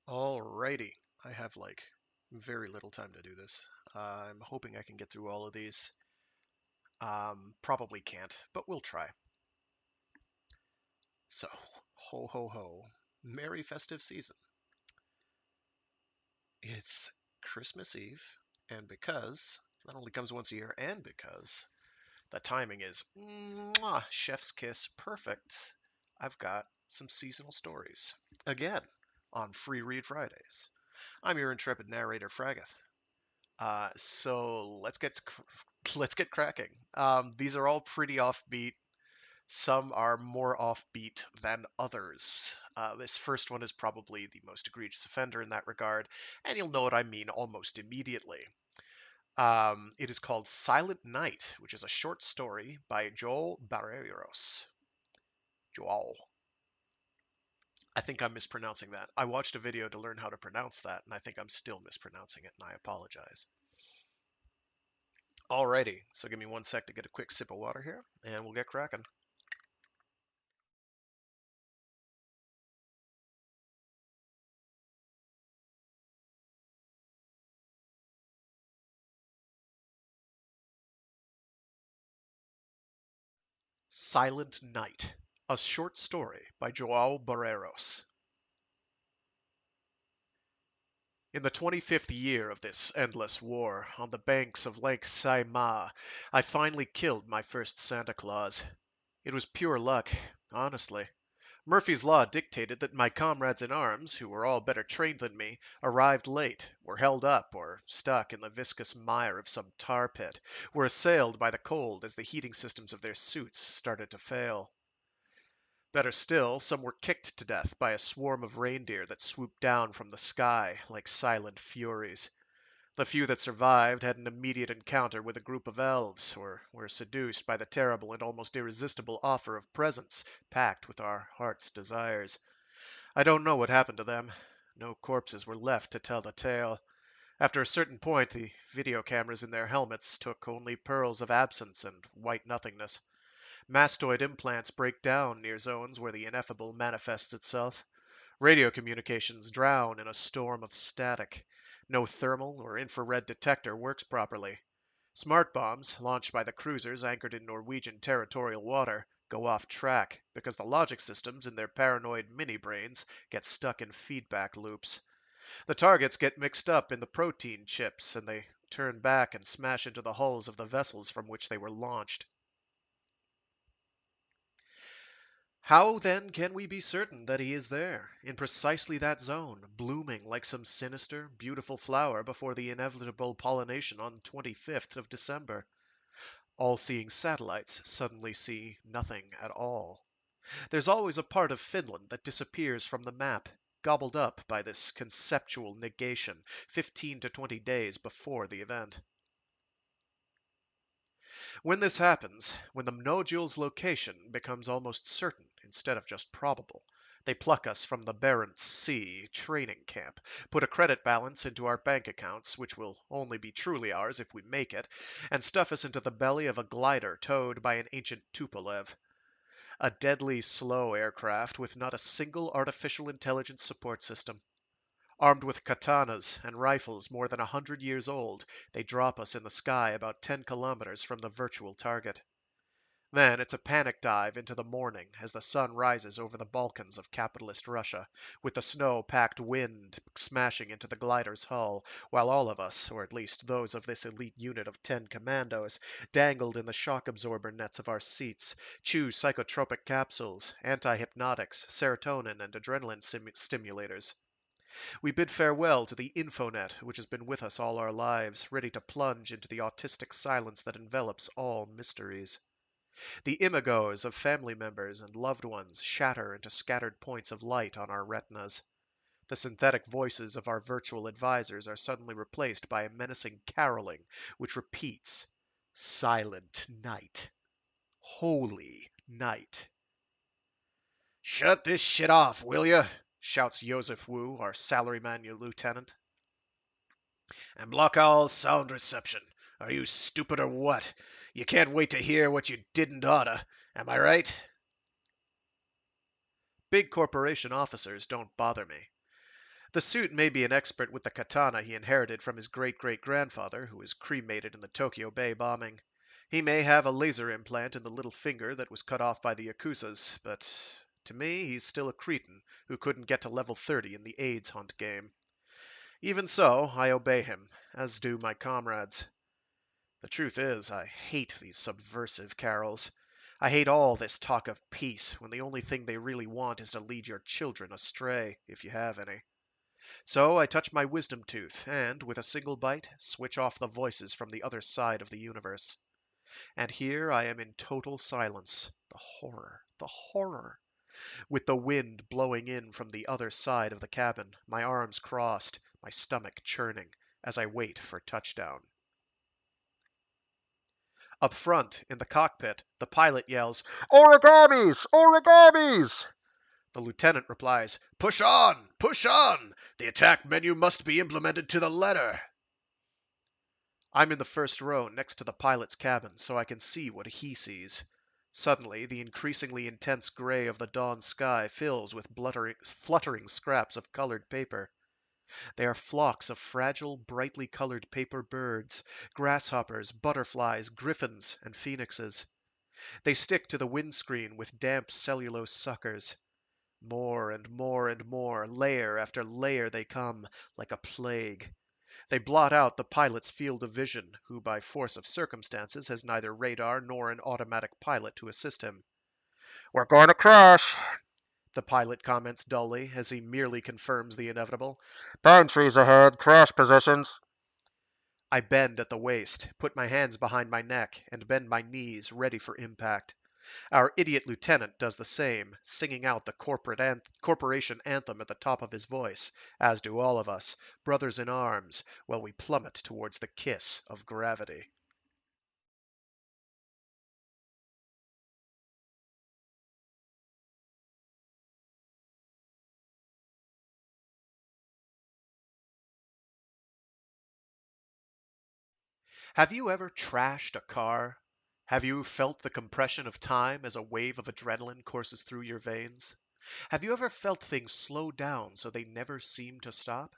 Alrighty, I have like very little time to do this. I'm hoping I can get through all of these. Probably can't, but we'll try. So, ho ho ho. Merry festive season. It's Christmas Eve, and because that only comes once a year, and because the timing is chef's kiss perfect, I've got some seasonal stories. Again, on Free Read Fridays. I'm your intrepid narrator, Fraggeth. So let's get cracking. These are all pretty offbeat. Some are more offbeat than others. This first one is probably the most egregious offender in that regard, and you'll know what I mean almost immediately. It is called Silent Night, which is a short story by João Barreiros. João. I think I'm mispronouncing that. I watched a video to learn how to pronounce that, and I think I'm still mispronouncing it, and I apologize. Alrighty, so give me one sec to get a quick sip of water here, and we'll get cracking. Silent Night, a short story by João Barreiros. In the 25th year of this endless war, on the banks of Lake Saima, I finally killed my first Santa Claus. It was pure luck, honestly. Murphy's Law dictated that my comrades in arms, who were all better trained than me, arrived late, were held up or stuck in the viscous mire of some tar pit, were assailed by the cold as the heating systems of their suits started to fail. Better still, some were kicked to death by a swarm of reindeer that swooped down from the sky like silent furies. The few that survived had an immediate encounter with a group of elves, or were seduced by the terrible and almost irresistible offer of presents packed with our heart's desires. I don't know what happened to them. No corpses were left to tell the tale. After a certain point, the video cameras in their helmets took only pearls of absence and white nothingness. Mastoid implants break down near zones where the ineffable manifests itself. Radio communications drown in a storm of static. No thermal or infrared detector works properly. Smart bombs, launched by the cruisers anchored in Norwegian territorial water, go off track because the logic systems in their paranoid mini brains get stuck in feedback loops. The targets get mixed up in the protein chips and they turn back and smash into the hulls of the vessels from which they were launched. How then can we be certain that he is there, in precisely that zone, blooming like some sinister, beautiful flower before the inevitable pollination on 25th of December? All-seeing satellites suddenly see nothing at all. There's always a part of Finland that disappears from the map, gobbled up by this conceptual negation 15 to 20 days before the event. When this happens, when the nodule's location becomes almost certain instead of just probable, they pluck us from the Barents Sea training camp, put a credit balance into our bank accounts, which will only be truly ours if we make it, and stuff us into the belly of a glider towed by an ancient Tupolev. A deadly slow aircraft with not a single artificial intelligence support system. Armed with katanas and rifles more than 100 years old, they drop us in the sky about 10 kilometers from the virtual target. Then it's a panic dive into the morning as the sun rises over the Balkans of capitalist Russia, with the snow-packed wind smashing into the glider's hull, while all of us, or at least those of this elite unit of 10 commandos, dangled in the shock absorber nets of our seats, chew psychotropic capsules, anti-hypnotics, serotonin and adrenaline stimulators. We bid farewell to the infonet which has been with us all our lives, ready to plunge into the autistic silence that envelops all mysteries. The imagos of family members and loved ones shatter into scattered points of light on our retinas. The synthetic voices of our virtual advisors are suddenly replaced by a menacing caroling which repeats, Silent night. Holy night. Shut this shit off, will ya? Shouts Joseph Wu, our salaryman lieutenant. And block all sound reception. Are you stupid or what? You can't wait to hear what you didn't oughta. Am I right? Big corporation officers don't bother me. The suit may be an expert with the katana he inherited from his great-great-grandfather, who was cremated in the Tokyo Bay bombing. He may have a laser implant in the little finger that was cut off by the Yakuzas, but to me, he's still a cretin who couldn't get to level 30 in the AIDS hunt game. Even so, I obey him, as do my comrades. The truth is, I hate these subversive carols. I hate all this talk of peace when the only thing they really want is to lead your children astray, if you have any. So I touch my wisdom tooth and, with a single bite, switch off the voices from the other side of the universe. And here I am in total silence. The horror, the horror. With the wind blowing in from the other side of the cabin, my arms crossed, my stomach churning, as I wait for touchdown. Up front, in the cockpit, the pilot yells, "Origamis! Origamis!" The lieutenant replies, "Push on! Push on! The attack menu must be implemented to the letter." I'm in the first row next to the pilot's cabin, so I can see what he sees. Suddenly, the increasingly intense gray of the dawn sky fills with fluttering scraps of colored paper. They are flocks of fragile, brightly colored paper birds, grasshoppers, butterflies, griffins, and phoenixes. They stick to the windscreen with damp cellulose suckers. More and more and more, layer after layer they come, like a plague. They blot out the pilot's field of vision, who by force of circumstances has neither radar nor an automatic pilot to assist him. "We're going to crash," the pilot comments dully as he merely confirms the inevitable. "Pine trees ahead, crash positions." I bend at the waist, put my hands behind my neck, and bend my knees, ready for impact. Our idiot lieutenant does the same, singing out the corporation anthem at the top of his voice, as do all of us, brothers in arms, while we plummet towards the kiss of gravity. Have you ever trashed a car? Have you felt the compression of time as a wave of adrenaline courses through your veins? Have you ever felt things slow down so they never seem to stop?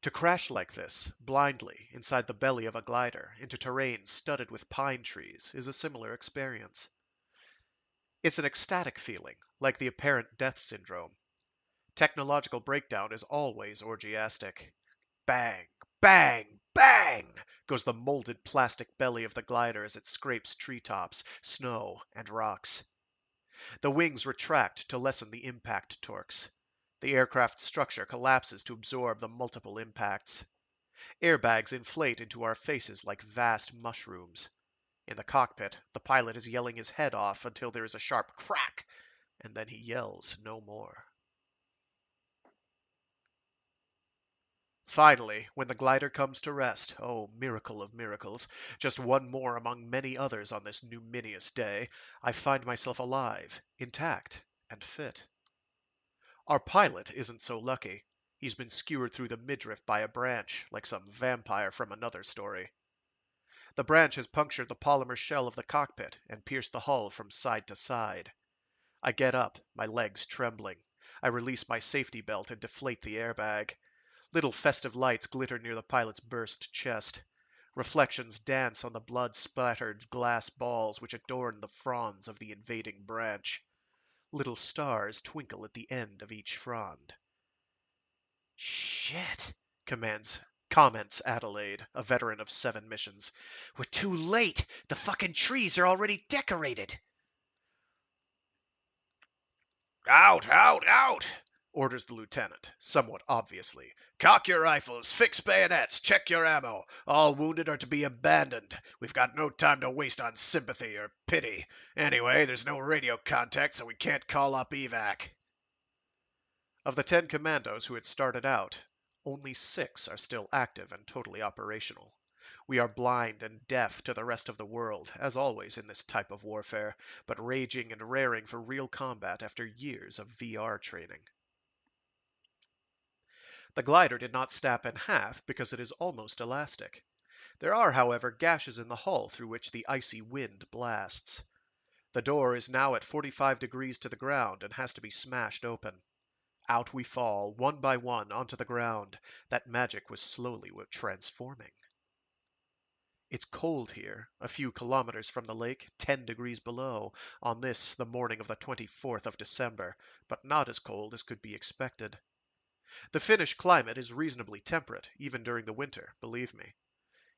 To crash like this, blindly, inside the belly of a glider, into terrain studded with pine trees, is a similar experience. It's an ecstatic feeling, like the apparent death syndrome. Technological breakdown is always orgiastic. Bang, bang, bang goes the molded plastic belly of the glider as it scrapes treetops, snow, and rocks. The wings retract to lessen the impact torques. The aircraft's structure collapses to absorb the multiple impacts. Airbags inflate into our faces like vast mushrooms. In the cockpit, the pilot is yelling his head off until there is a sharp crack, and then he yells no more. Finally, when the glider comes to rest, oh, miracle of miracles, just one more among many others on this numinous day, I find myself alive, intact, and fit. Our pilot isn't so lucky. He's been skewered through the midriff by a branch, like some vampire from another story. The branch has punctured the polymer shell of the cockpit and pierced the hull from side to side. I get up, my legs trembling. I release my safety belt and deflate the airbag. Little festive lights glitter near the pilot's burst chest. Reflections dance on the blood-splattered glass balls which adorn the fronds of the invading branch. Little stars twinkle at the end of each frond. "Shit," comments Adelaide, a veteran of 7 missions. "We're too late. The fucking trees are already decorated." "Out, out, out!" orders the lieutenant, somewhat obviously. "Cock your rifles, fix bayonets, check your ammo. All wounded are to be abandoned. We've got no time to waste on sympathy or pity. Anyway, there's no radio contact, so we can't call up evac." Of the 10 commandos who had started out, only 6 are still active and totally operational. We are blind and deaf to the rest of the world, as always in this type of warfare, but raging and raring for real combat after years of VR training. The glider did not snap in half because it is almost elastic. There are, however, gashes in the hull through which the icy wind blasts. The door is now at 45 degrees to the ground and has to be smashed open. Out we fall, one by one, onto the ground. That magic was slowly transforming. It's cold here, a few kilometers from the lake, 10 degrees below, on this, the morning of the 24th of December, but not as cold as could be expected. The Finnish climate is reasonably temperate, even during the winter, believe me.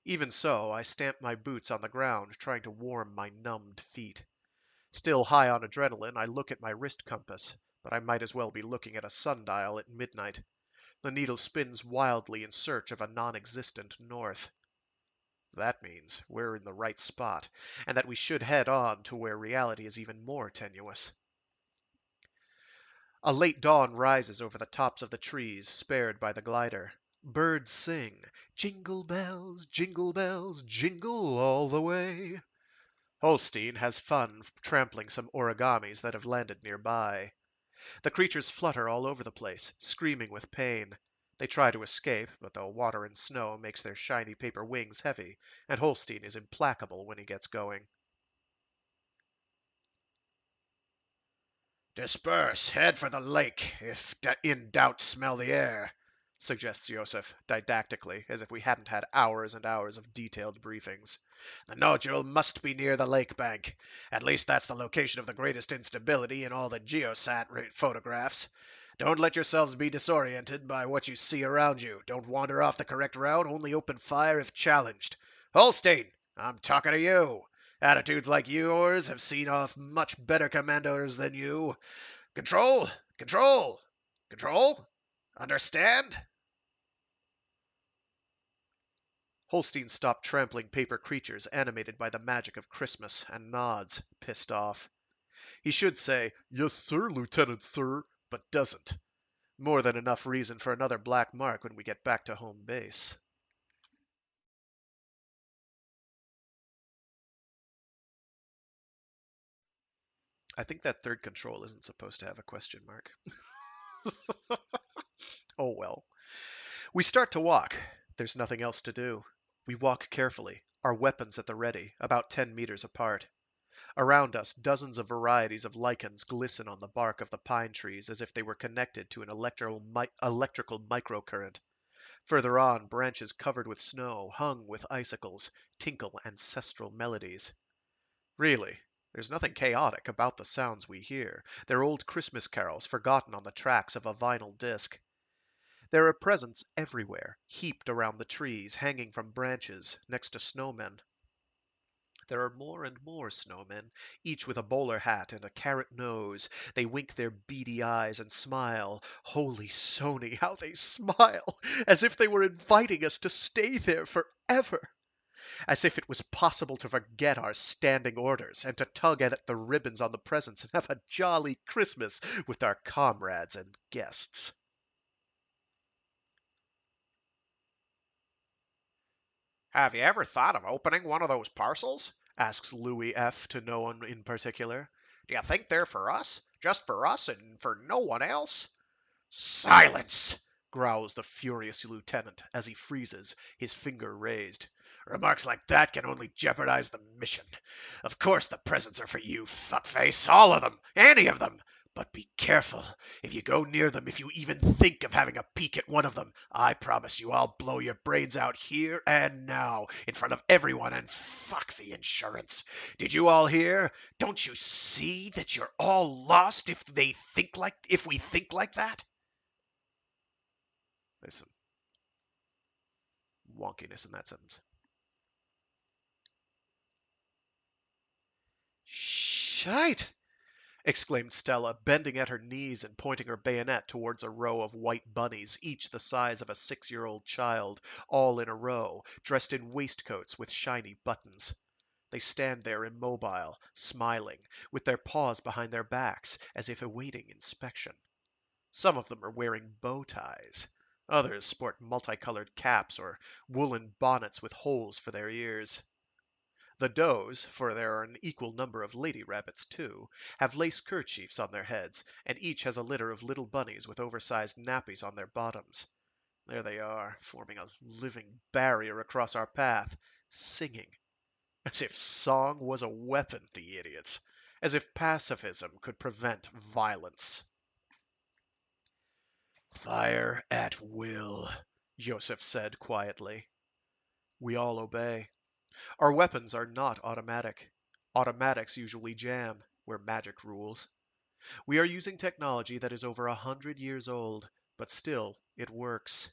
Even so, I stamp my boots on the ground, trying to warm my numbed feet. Still high on adrenaline, I look at my wrist compass, but I might as well be looking at a sundial at midnight. The needle spins wildly in search of a non-existent north. That means we're in the right spot, and that we should head on to where reality is even more tenuous. A late dawn rises over the tops of the trees spared by the glider. Birds sing, jingle bells, jingle all the way. Holstein has fun trampling some origamis that have landed nearby. The creatures flutter all over the place, screaming with pain. They try to escape, but the water and snow makes their shiny paper wings heavy, and Holstein is implacable when he gets going. "Disperse, head for the lake. If in doubt, smell the air," suggests Joseph, didactically, as if we hadn't had hours and hours of detailed briefings. "The nodule must be near the lake bank. At least that's the location of the greatest instability in all the geosat photographs. Don't let yourselves be disoriented by what you see around you. Don't wander off the correct route. Only open fire if challenged. Holstein, I'm talking to you. Attitudes like yours have seen off much better commanders than you. Control! Control! Control! Understand?" Holstein stopped trampling paper creatures animated by the magic of Christmas and nods, pissed off. He should say, "Yes, sir, Lieutenant, sir," but doesn't. More than enough reason for another black mark when we get back to home base. I think that third control isn't supposed to have a question mark. Oh well. We start to walk. There's nothing else to do. We walk carefully, our weapons at the ready, about 10 meters apart. Around us, dozens of varieties of lichens glisten on the bark of the pine trees as if they were connected to an electrical microcurrent. Further on, branches covered with snow, hung with icicles, tinkle ancestral melodies. Really, there's nothing chaotic about the sounds we hear. They're old Christmas carols forgotten on the tracks of a vinyl disc. There are presents everywhere, heaped around the trees, hanging from branches, next to snowmen. There are more and more snowmen, each with a bowler hat and a carrot nose. They wink their beady eyes and smile. Holy Sony, how they smile! As if they were inviting us to stay there forever. As if it was possible to forget our standing orders and to tug at the ribbons on the presents and have a jolly Christmas with our comrades and guests. "Have you ever thought of opening one of those parcels?" asks Louis F. to no one in particular. "Do you think they're for us? Just for us and for no one else?" "Silence!" growls the furious lieutenant as he freezes, his finger raised. "Remarks like that can only jeopardize the mission. Of course the presents are for you, fuckface. All of them. Any of them. But be careful. If you go near them, if you even think of having a peek at one of them, I promise you I'll blow your brains out here and now, in front of everyone, and fuck the insurance. Did you all hear? Don't you see that you're all lost if we think like that?" There's some wonkiness in that sentence. "Shite!" exclaimed Stella, bending at her knees and pointing her bayonet towards a row of white bunnies, each the size of a 6-year-old child, all in a row, dressed in waistcoats with shiny buttons. They stand there immobile, smiling, with their paws behind their backs, as if awaiting inspection. Some of them are wearing bow ties. Others sport multicolored caps or woolen bonnets with holes for their ears. The does, for there are an equal number of lady rabbits too, have lace kerchiefs on their heads, and each has a litter of little bunnies with oversized nappies on their bottoms. There they are, forming a living barrier across our path, singing. As if song was a weapon, the idiots. As if pacifism could prevent violence. Fire at will, Yosef said quietly. We all obey. Our weapons are not automatic. Automatics usually jam, where magic rules. We are using technology that is over 100 years old, but still, it works.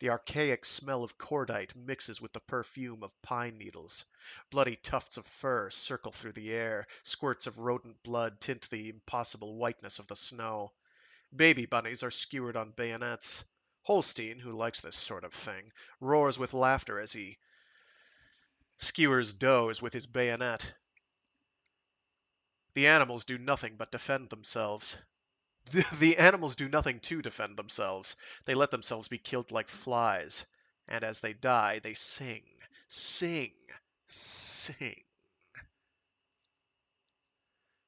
The archaic smell of cordite mixes with the perfume of pine needles. Bloody tufts of fur circle through the air. Squirts of rodent blood tint the impossible whiteness of the snow. Baby bunnies are skewered on bayonets. Holstein, who likes this sort of thing, roars with laughter as he skewers does with his bayonet. The animals do nothing but defend themselves. The animals do nothing to defend themselves. They let themselves be killed like flies. And as they die, they sing, sing, sing.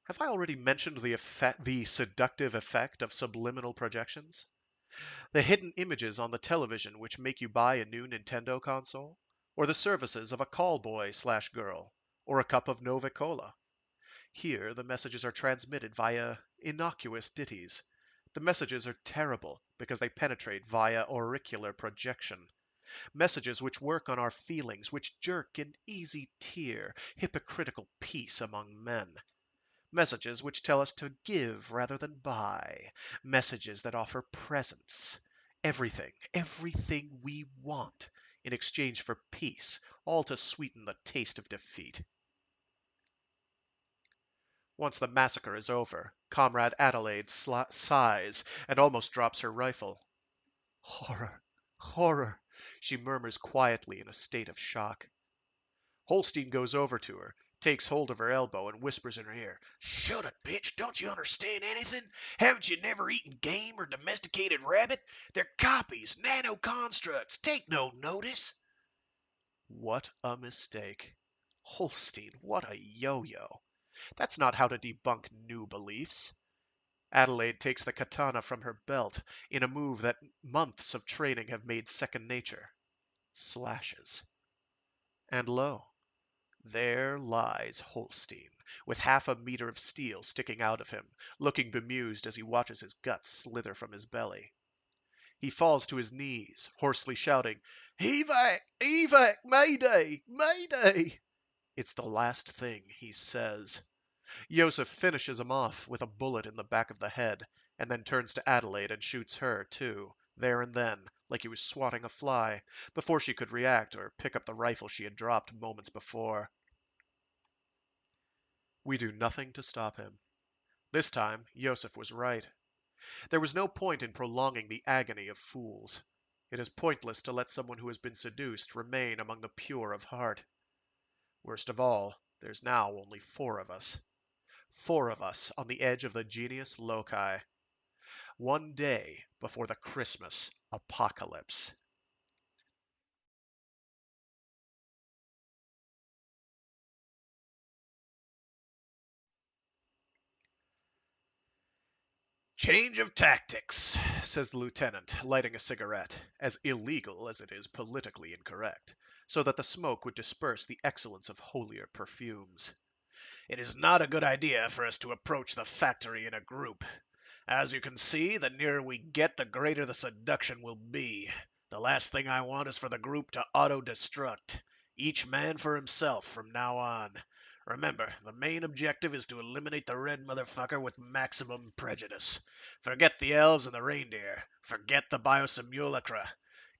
Have I already mentioned the seductive effect of subliminal projections? The hidden images on the television which make you buy a new Nintendo console? Or the services of a call boy slash girl? Or a cup of Nova Cola? Here, the messages are transmitted via innocuous ditties. The messages are terrible because they penetrate via auricular projection. Messages which work on our feelings, which jerk an easy tear, hypocritical peace among men. Messages which tell us to give rather than buy. Messages that offer presents. Everything, everything we want in exchange for peace, all to sweeten the taste of defeat. Once the massacre is over, Comrade Adelaide sighs and almost drops her rifle. Horror, horror, she murmurs quietly in a state of shock. Holstein goes over to her, takes hold of her elbow, and whispers in her ear, "Shut it, bitch! Don't you understand anything? Haven't you never eaten game or domesticated rabbit? They're copies, nano-constructs. Take no notice." What a mistake. Holstein, what a yo-yo. That's not how to debunk new beliefs. Adelaide takes the katana from her belt in a move that months of training have made second nature. Slashes. And lo, there lies Holstein, with half a meter of steel sticking out of him, looking bemused as he watches his guts slither from his belly. He falls to his knees, hoarsely shouting, "Evac! Evac! Mayday! Mayday!" It's the last thing he says. Yosef finishes him off with a bullet in the back of the head, and then turns to Adelaide and shoots her, too, there and then, like he was swatting a fly, before she could react or pick up the rifle she had dropped moments before. We do nothing to stop him. This time, Yosef was right. There was no point in prolonging the agony of fools. It is pointless to let someone who has been seduced remain among the pure of heart. Worst of all, there's now only 4 of us. 4 of us on the edge of the genius loci. One day before the Christmas apocalypse. Change of tactics, says the lieutenant, lighting a cigarette, as illegal as it is politically incorrect, so that the smoke would disperse the excellence of holier perfumes. It is not a good idea for us to approach the factory in a group. As you can see, the nearer we get, the greater the seduction will be. The last thing I want is for the group to auto-destruct. Each man for himself from now on. Remember, the main objective is to eliminate the red motherfucker with maximum prejudice. Forget the elves and the reindeer. Forget the biosimulacra.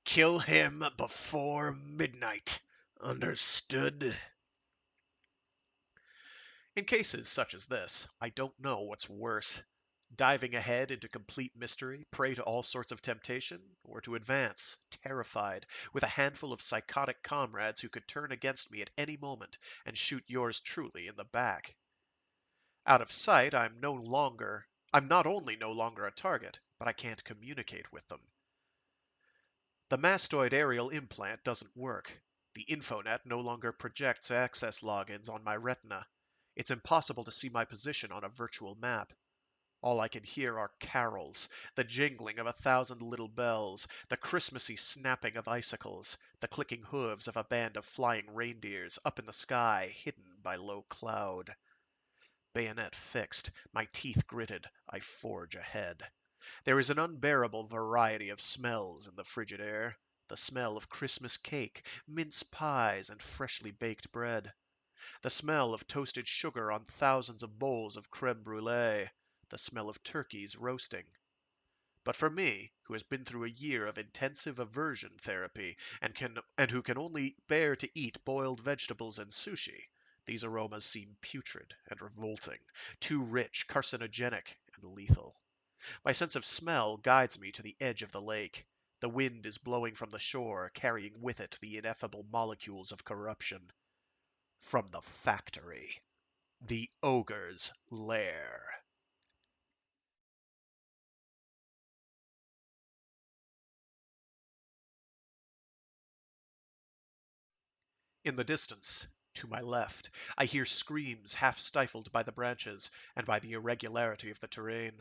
Kill him before midnight. Understood? In cases such as this, I don't know what's worse. Diving ahead into complete mystery, prey to all sorts of temptation, or to advance, terrified, with a handful of psychotic comrades who could turn against me at any moment and shoot yours truly in the back. Out of sight, I'm not only no longer a target, but I can't communicate with them. The mastoid aerial implant doesn't work. The Infonet no longer projects access logins on my retina. It's impossible to see my position on a virtual map. All I can hear are carols, the jingling of 1,000 little bells, the Christmassy snapping of icicles, the clicking hooves of a band of flying reindeers up in the sky, hidden by low cloud. Bayonet fixed, my teeth gritted, I forge ahead. There is an unbearable variety of smells in the frigid air. The smell of Christmas cake, mince pies, and freshly baked bread. The smell of toasted sugar on thousands of bowls of creme brulee. The smell of turkeys roasting. But for me, who has been through a year of intensive aversion therapy and who can only bear to eat boiled vegetables and sushi, these aromas seem putrid and revolting, too rich, carcinogenic, and lethal. My sense of smell guides me to the edge of the lake. The wind is blowing from the shore, carrying with it the ineffable molecules of corruption. From the factory. The ogre's lair. In the distance, to my left, I hear screams half stifled by the branches and by the irregularity of the terrain.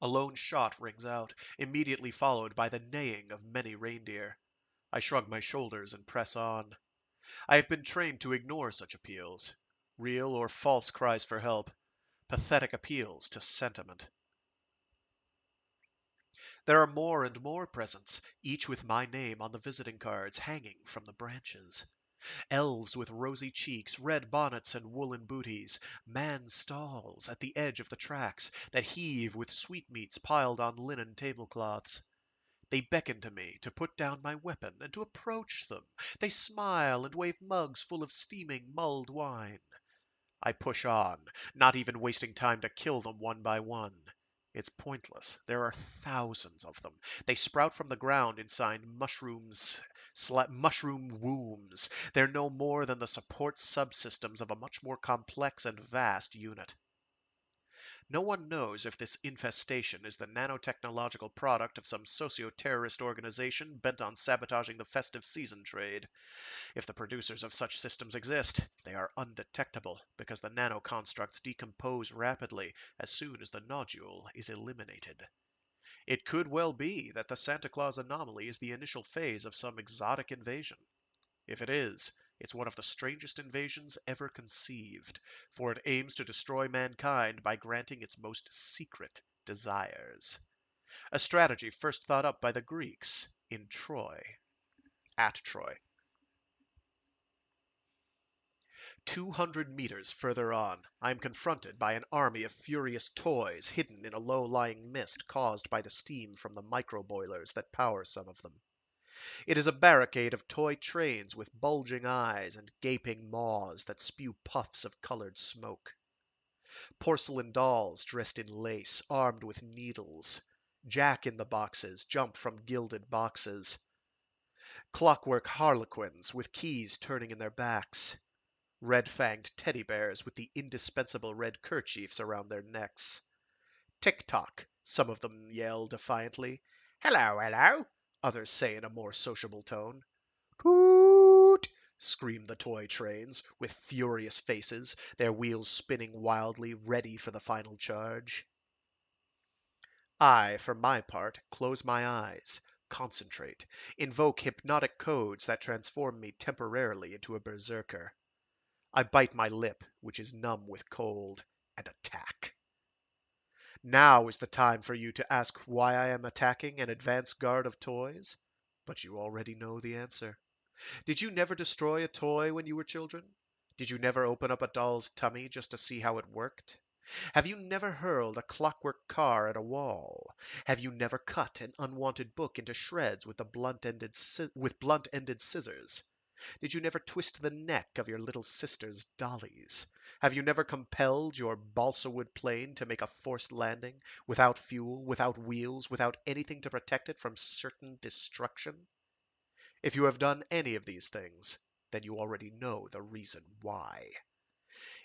A lone shot rings out, immediately followed by the neighing of many reindeer. I shrug my shoulders and press on. I have been trained to ignore such appeals. Real or false cries for help. Pathetic appeals to sentiment. There are more and more presents, each with my name on the visiting cards hanging from the branches. Elves with rosy cheeks, red bonnets, and woolen booties, man stalls at the edge of the tracks that heave with sweetmeats piled on linen tablecloths. They beckon to me to put down my weapon and to approach them. They smile and wave mugs full of steaming mulled wine. I push on, not even wasting time to kill them one by one. It's pointless. There are thousands of them. They sprout from the ground inside mushroom wombs. They're no more than the support subsystems of a much more complex and vast unit. No one knows if this infestation is the nanotechnological product of some socio-terrorist organization bent on sabotaging the festive season trade. If the producers of such systems exist, they are undetectable because the nanoconstructs decompose rapidly as soon as the nodule is eliminated. It could well be that the Santa Claus anomaly is the initial phase of some exotic invasion. If it is, it's one of the strangest invasions ever conceived, for it aims to destroy mankind by granting its most secret desires. A strategy first thought up by the Greeks in Troy. At Troy. 200 meters further on, I am confronted by an army of furious toys hidden in a low-lying mist caused by the steam from the micro-boilers that power some of them. It is a barricade of toy trains with bulging eyes and gaping maws that spew puffs of colored smoke. Porcelain dolls dressed in lace, armed with needles. Jack-in-the-boxes jump from gilded boxes. Clockwork harlequins with keys turning in their backs. Red-fanged teddy bears with the indispensable red kerchiefs around their necks. Tick-tock, some of them yell defiantly. Hello, hello, others say in a more sociable tone. Toot! Scream the toy trains, with furious faces, their wheels spinning wildly, ready for the final charge. I, for my part, close my eyes, concentrate, invoke hypnotic codes that transform me temporarily into a berserker. I bite my lip, which is numb with cold, and attack. Now is the time for you to ask why I am attacking an advance guard of toys? But you already know the answer. Did you never destroy a toy when you were children? Did you never open up a doll's tummy just to see how it worked? Have you never hurled a clockwork car at a wall? Have you never cut an unwanted book into shreds with blunt-ended scissors? Did you never twist the neck of your little sister's dollies? Have you never compelled your balsa wood plane to make a forced landing, without fuel, without wheels, without anything to protect it from certain destruction? If you have done any of these things, then you already know the reason why.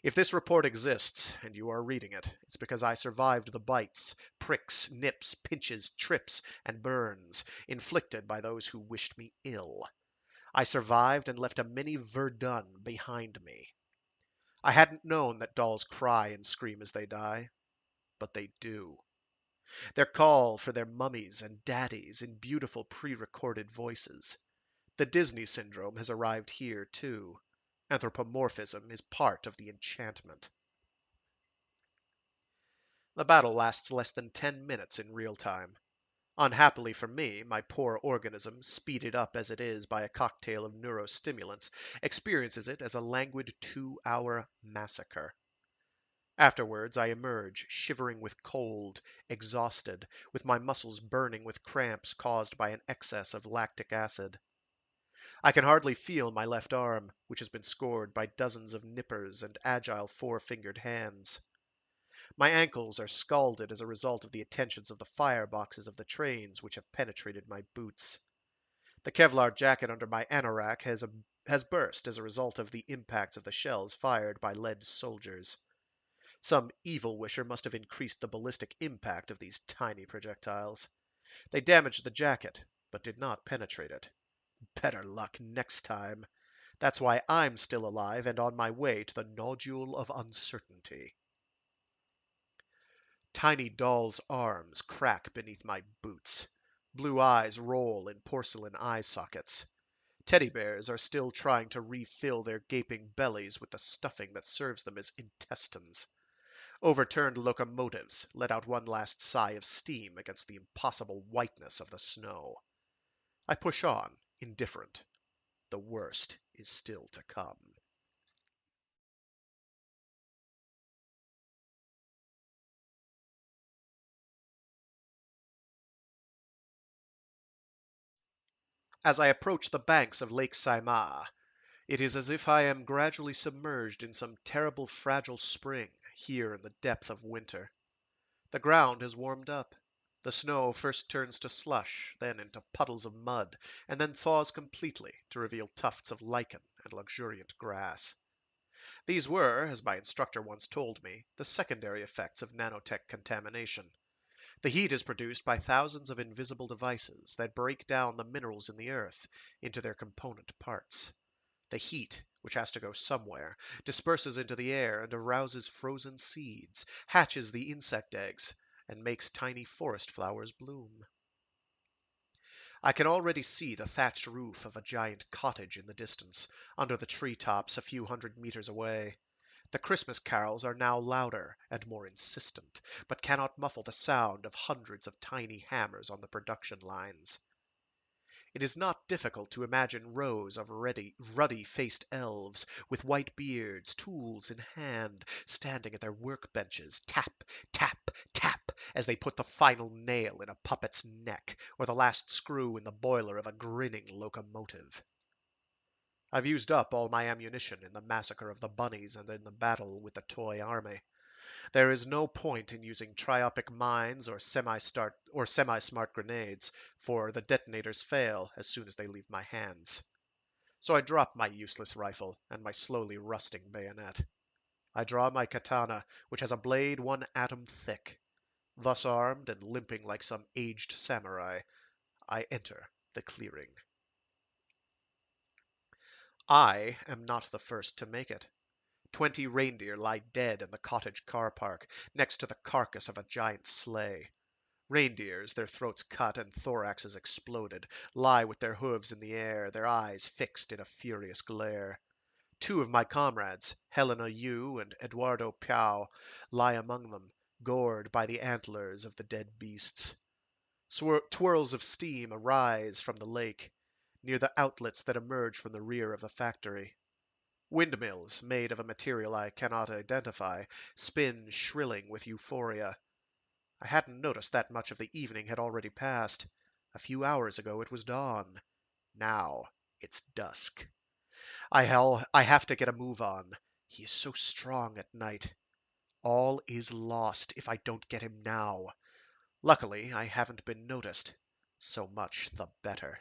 If this report exists, and you are reading it, it's because I survived the bites, pricks, nips, pinches, trips, and burns inflicted by those who wished me ill. I survived and left a mini Verdun behind me. I hadn't known that dolls cry and scream as they die, but they do. Their call for their mummies and daddies in beautiful pre-recorded voices. The Disney syndrome has arrived here, too. Anthropomorphism is part of the enchantment. The battle lasts less than 10 minutes in real time. Unhappily for me, my poor organism, speeded up as it is by a cocktail of neurostimulants, experiences it as a languid 2-hour massacre. Afterwards, I emerge, shivering with cold, exhausted, with my muscles burning with cramps caused by an excess of lactic acid. I can hardly feel my left arm, which has been scored by dozens of nippers and agile four-fingered hands. My ankles are scalded as a result of the attentions of the fireboxes of the trains which have penetrated my boots. The Kevlar jacket under my anorak has burst as a result of the impacts of the shells fired by lead soldiers. Some evil wisher must have increased the ballistic impact of these tiny projectiles. They damaged the jacket, but did not penetrate it. Better luck next time. That's why I'm still alive and on my way to the nodule of uncertainty. Tiny dolls' arms crack beneath my boots. Blue eyes roll in porcelain eye sockets. Teddy bears are still trying to refill their gaping bellies with the stuffing that serves them as intestines. Overturned locomotives let out one last sigh of steam against the impossible whiteness of the snow. I push on, indifferent. The worst is still to come. As I approach the banks of Lake Saimaa, it is as if I am gradually submerged in some terrible fragile spring here in the depth of winter. The ground has warmed up. The snow first turns to slush, then into puddles of mud, and then thaws completely to reveal tufts of lichen and luxuriant grass. These were, as my instructor once told me, the secondary effects of nanotech contamination. The heat is produced by thousands of invisible devices that break down the minerals in the earth into their component parts. The heat, which has to go somewhere, disperses into the air and arouses frozen seeds, hatches the insect eggs, and makes tiny forest flowers bloom. I can already see the thatched roof of a giant cottage in the distance, under the treetops a few hundred meters away. The Christmas carols are now louder and more insistent, but cannot muffle the sound of hundreds of tiny hammers on the production lines. It is not difficult to imagine rows of ruddy-faced elves with white beards, tools in hand, standing at their workbenches, tap, tap, tap, as they put the final nail in a puppet's neck or the last screw in the boiler of a grinning locomotive. I've used up all my ammunition in the massacre of the bunnies and in the battle with the toy army. There is no point in using triopic mines or semi-smart grenades, for the detonators fail as soon as they leave my hands. So I drop my useless rifle and my slowly rusting bayonet. I draw my katana, which has a blade 1 atom thick. Thus armed and limping like some aged samurai, I enter the clearing. I am not the first to make it. 20 reindeer lie dead in the cottage car park, next to the carcass of a giant sleigh. Reindeers, their throats cut and thoraxes exploded, lie with their hooves in the air, their eyes fixed in a furious glare. Two of my comrades, Helena Yu and Eduardo Piao, lie among them, gored by the antlers of the dead beasts. Twirls of steam arise from the lake, near the outlets that emerge from the rear of the factory. Windmills, made of a material I cannot identify, spin shrilling with euphoria. I hadn't noticed that much of the evening had already passed. A few hours ago it was dawn. Now it's dusk. I have to get a move on. He is so strong at night. All is lost if I don't get him now. Luckily, I haven't been noticed. So much the better.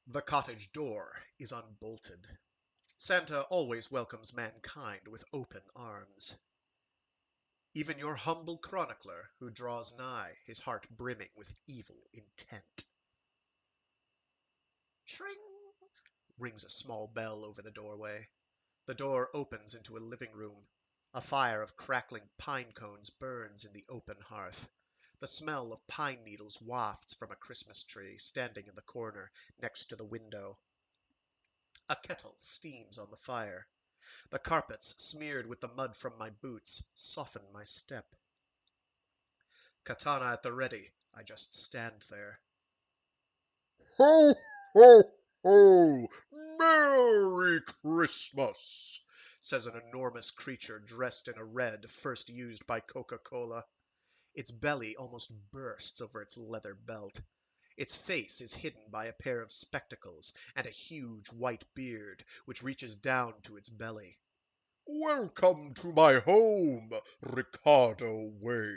The cottage door is unbolted. Santa always welcomes mankind with open arms. Even your humble chronicler who draws nigh, his heart brimming with evil intent. Tring! Rings a small bell over the doorway. The door opens into a living room. A fire of crackling pine cones burns in the open hearth. The smell of pine needles wafts from a Christmas tree standing in the corner next to the window. A kettle steams on the fire. The carpets, smeared with the mud from my boots, soften my step. Katana at the ready, I just stand there. Ho, ho, ho! Merry Christmas! Says an enormous creature dressed in a red first used by Coca-Cola. Its belly almost bursts over its leather belt. Its face is hidden by a pair of spectacles and a huge white beard which reaches down to its belly. Welcome to my home, Ricardo Way.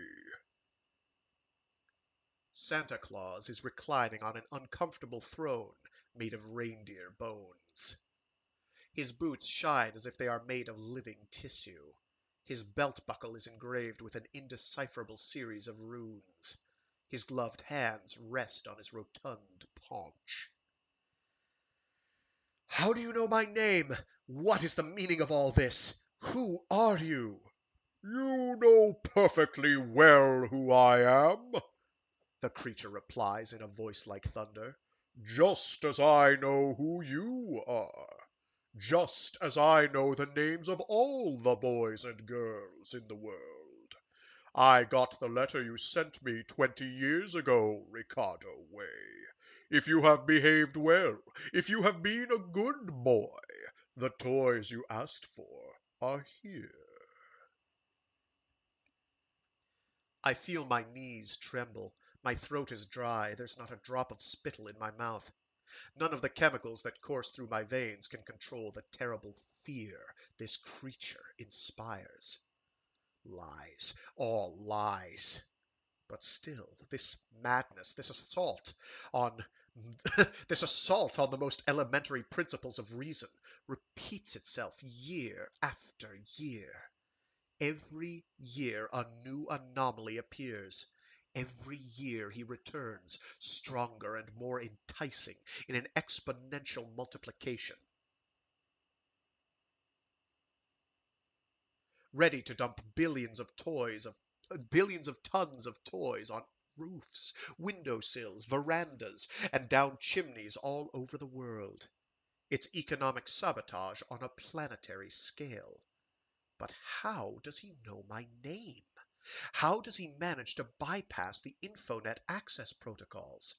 Santa Claus is reclining on an uncomfortable throne made of reindeer bones. His boots shine as if they are made of living tissue. His belt buckle is engraved with an indecipherable series of runes. His gloved hands rest on his rotund paunch. How do you know my name? What is the meaning of all this? Who are you? You know perfectly well who I am, The creature replies in a voice like thunder. just as I know who you are, just as I know the names of all the boys and girls in the world. I got the letter you sent me 20 years ago, Ricardo Way. If you have behaved well, if you have been a good boy, the toys you asked for are here. I feel my knees tremble. My throat is dry. There's not a drop of spittle in my mouth. None of the chemicals that course through my veins can control the terrible fear this creature inspires. Lies, all lies. But still, this madness, on this assault on the most elementary principles of reason repeats itself year after year. Every year a new anomaly appears. Every year he returns, stronger and more enticing, in an exponential multiplication, ready to dump billions of tons of toys on roofs, window sills, verandas, and down chimneys all over the world. It's economic sabotage on a planetary scale. But how does he know my name? How does he manage to bypass the Infonet access protocols?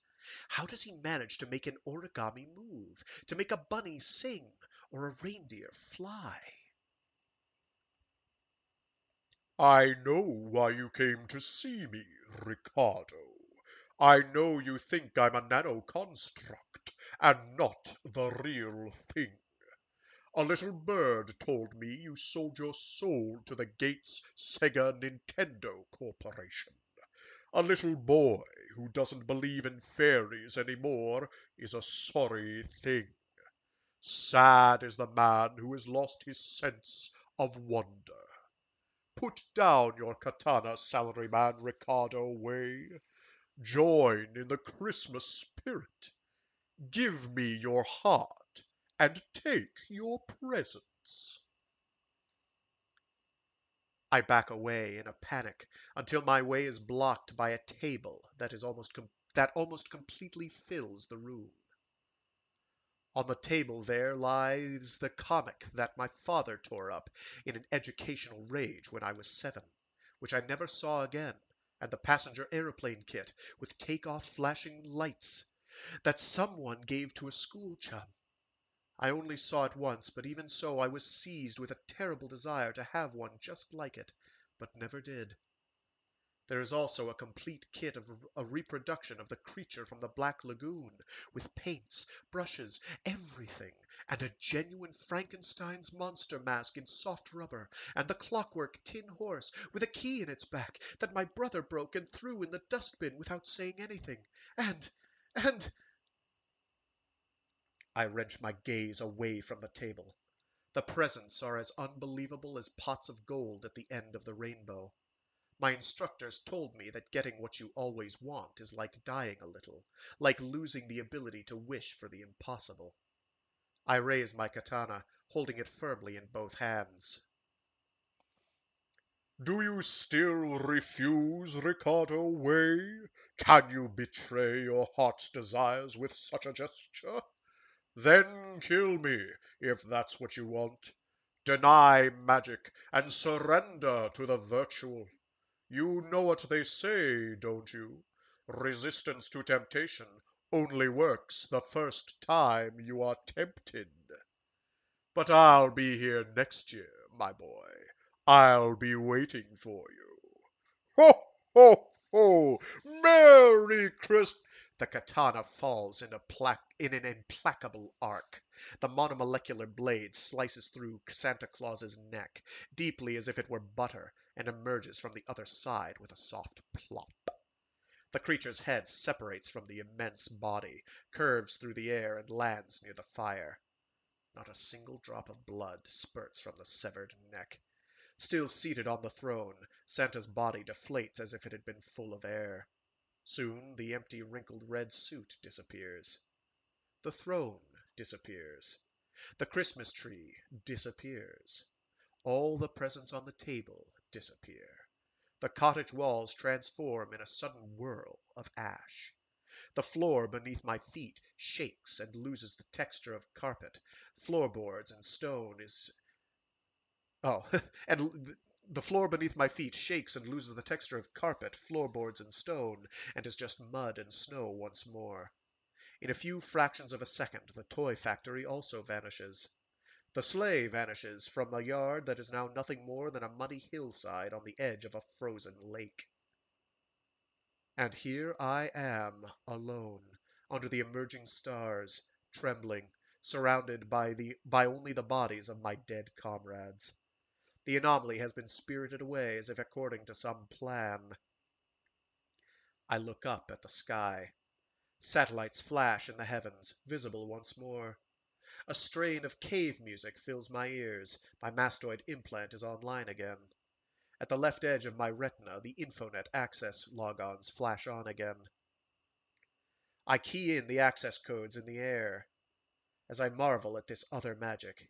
How does he manage to make an origami move, to make a bunny sing, or a reindeer fly? I know why you came to see me, Ricardo. I know you think I'm a nano construct and not the real thing. A little bird told me you sold your soul to the Gates Sega Nintendo Corporation. A little boy who doesn't believe in fairies anymore is a sorry thing. Sad is the man who has lost his sense of wonder. Put down your katana, salaryman Ricardo Way. Join in the Christmas spirit. Give me your heart and take your presents. I back away in a panic until my way is blocked by a table that almost completely fills the room. On the table there lies the comic that my father tore up in an educational rage when I was 7, which I never saw again, and the passenger aeroplane kit with take-off flashing lights that someone gave to a school chum. I only saw it once, but even so I was seized with a terrible desire to have one just like it, but never did. There is also a complete kit of a reproduction of the creature from the Black Lagoon, with paints, brushes, everything, and a genuine Frankenstein's monster mask in soft rubber, and the clockwork tin horse with a key in its back that my brother broke and threw in the dustbin without saying anything. And I wrench my gaze away from the table. The presents are as unbelievable as pots of gold at the end of the rainbow. My instructors told me that getting what you always want is like dying a little, like losing the ability to wish for the impossible. I raise my katana, holding it firmly in both hands. Do you still refuse, Ricardo Way? Can you betray your heart's desires with such a gesture? Then kill me, if that's what you want. Deny magic and surrender to the virtual. You know what they say, don't you? Resistance to temptation only works the first time you are tempted. But I'll be here next year, my boy. I'll be waiting for you. Ho, ho, ho! Merry Christmas! The katana falls in an implacable arc. The monomolecular blade slices through Santa Claus's neck, deeply as if it were butter, and emerges from the other side with a soft plop. The creature's head separates from the immense body, curves through the air, and lands near the fire. Not a single drop of blood spurts from the severed neck. Still seated on the throne, Santa's body deflates as if it had been full of air. Soon the empty, wrinkled red suit disappears. The throne disappears. The Christmas tree disappears. All the presents on the table disappear. The cottage walls transform in a sudden whirl of ash. The floor beneath my feet shakes and loses the texture of carpet. Floorboards and stone is Oh, and the floor beneath my feet shakes and loses the texture of carpet, floorboards, and stone, and is just mud and snow once more. In a few fractions of a second, the toy factory also vanishes. The sleigh vanishes from a yard that is now nothing more than a muddy hillside on the edge of a frozen lake. And here I am, alone, under the emerging stars, trembling, surrounded by only the bodies of my dead comrades. The anomaly has been spirited away as if according to some plan. I look up at the sky. Satellites flash in the heavens, visible once more. A strain of cave music fills my ears. My mastoid implant is online again. At the left edge of my retina, the Infonet access logons flash on again. I key in the access codes in the air as I marvel at this other magic.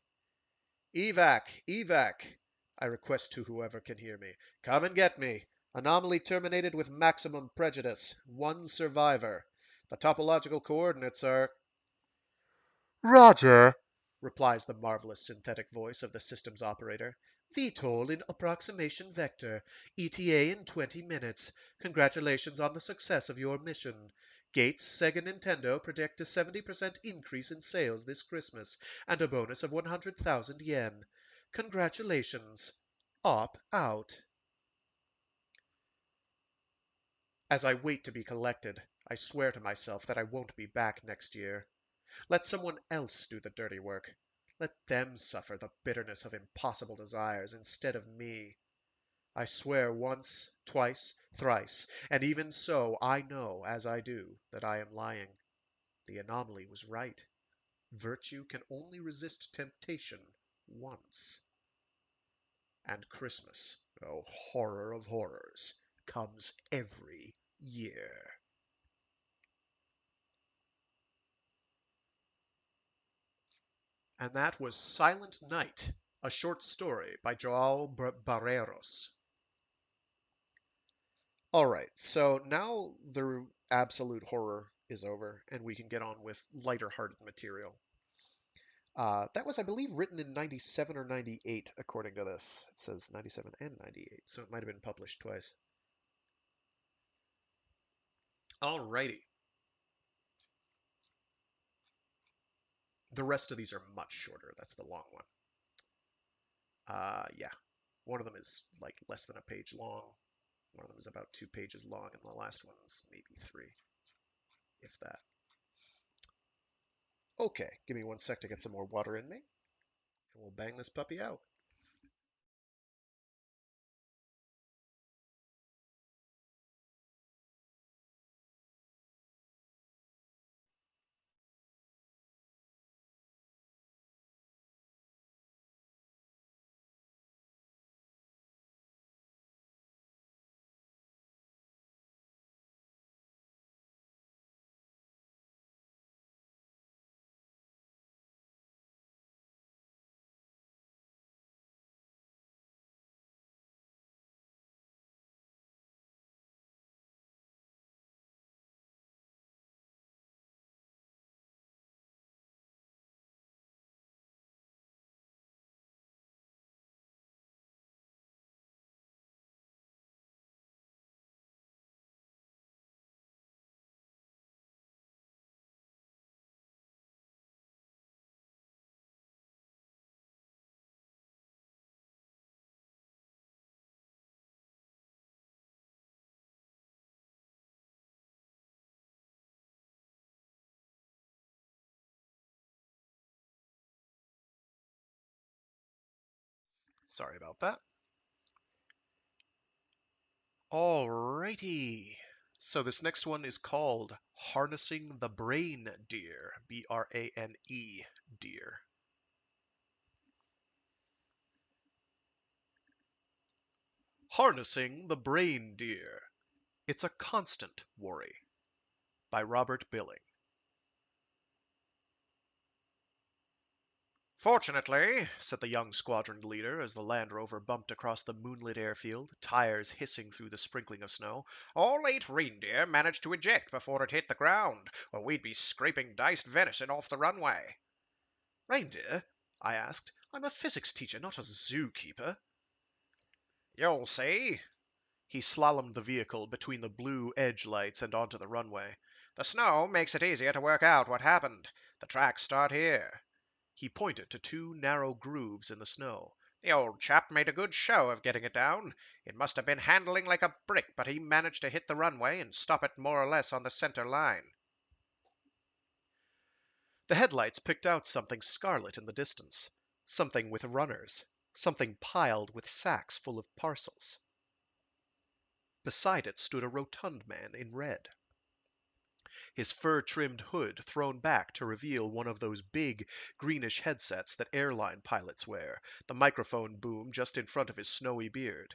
Evac! Evac! I request to whoever can hear me. Come and get me. Anomaly terminated with maximum prejudice. One survivor. The topological coordinates are... Roger, replies the marvelous synthetic voice of the system's operator. VTOL in approximation vector. ETA in 20 minutes. Congratulations on the success of your mission. Gates, Sega Nintendo predict a 70% increase in sales this Christmas and a bonus of 100,000 yen. Congratulations. Op out. As I wait to be collected, I swear to myself that I won't be back next year. Let someone else do the dirty work. Let them suffer the bitterness of impossible desires instead of me. I swear once, twice, thrice, and even so I know, as I do, that I am lying. The anomaly was right. Virtue can only resist temptation once. And Christmas, oh horror of horrors, comes every year. And that was Silent Night, a short story by João Barreiros. All right, so now the absolute horror is over, and we can get on with lighter-hearted material. That was, I believe, written in 97 or 98, according to this. It says 97 and 98, so it might have been published twice. Alrighty. The rest of these are much shorter. That's the long one. Yeah. One of them is like less than a page long. One of them is about 2 pages long, and the last one's maybe 3, if that. Okay, give me 1 sec to get some more water in me, and we'll bang this puppy out. Sorry about that. Alrighty. So this next one is called Harnessing the Brane-Deer. B-R-A-N-E, deer. Harnessing the Brane-Deer. It's a constant worry. By Robert Billing. Fortunately, said the young squadron leader as the Land Rover bumped across the moonlit airfield, tires hissing through the sprinkling of snow, all 8 reindeer managed to eject before it hit the ground, or we'd be scraping diced venison off the runway. Reindeer? I asked. I'm a physics teacher, not a zookeeper. You'll see. He slalomed the vehicle between the blue edge lights and onto the runway. The snow makes it easier to work out what happened. The tracks start here. He pointed to 2 narrow grooves in the snow. The old chap made a good show of getting it down. It must have been handling like a brick, but he managed to hit the runway and stop it more or less on the center line. The headlights picked out something scarlet in the distance. Something with runners. Something piled with sacks full of parcels. Beside it stood a rotund man in red. His fur-trimmed hood thrown back to reveal one of those big, greenish headsets that airline pilots wear, the microphone boom just in front of his snowy beard.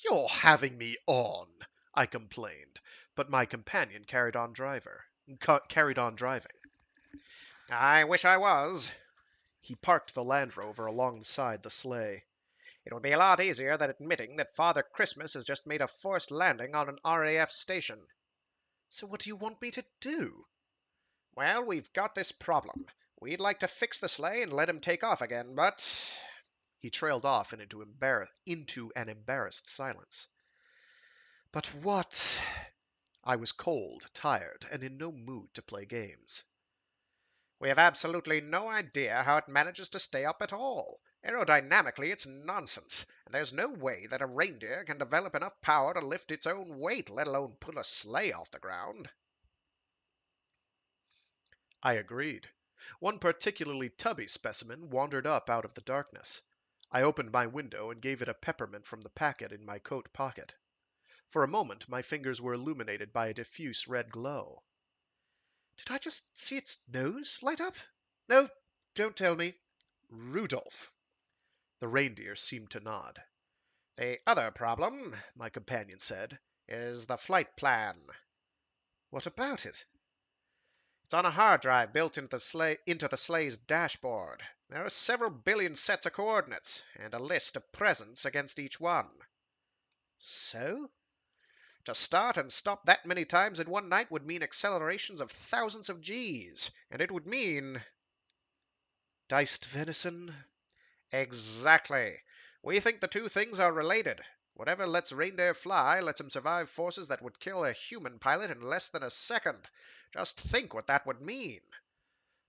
"You're having me on," I complained, but my companion carried on driving. I wish I was. He parked the Land Rover alongside the sleigh. It would be a lot easier than admitting that Father Christmas has just made a forced landing on an RAF station. So what do you want me to do? Well, we've got this problem. We'd like to fix the sleigh and let him take off again, but... He trailed off into an embarrassed silence. But what? I was cold, tired, and in no mood to play games. We have absolutely no idea how it manages to stay up at all. Aerodynamically, it's nonsense, and there's no way that a reindeer can develop enough power to lift its own weight, let alone pull a sleigh off the ground. I agreed. One particularly tubby specimen wandered up out of the darkness. I opened my window and gave it a peppermint from the packet in my coat pocket. For a moment my fingers were illuminated by a diffuse red glow. Did I just see its nose light up? No, don't tell me. Rudolph. The reindeer seemed to nod. The other problem, my companion said, is the flight plan. What about it? It's on a hard drive built into the sleigh's dashboard. There are several billion sets of coordinates, and a list of presents against each one. So? To start and stop that many times in one night would mean accelerations of thousands of Gs, and it would mean... Diced venison? Exactly. We think the two things are related. Whatever lets reindeer fly lets him survive forces that would kill a human pilot in less than a second. Just think what that would mean.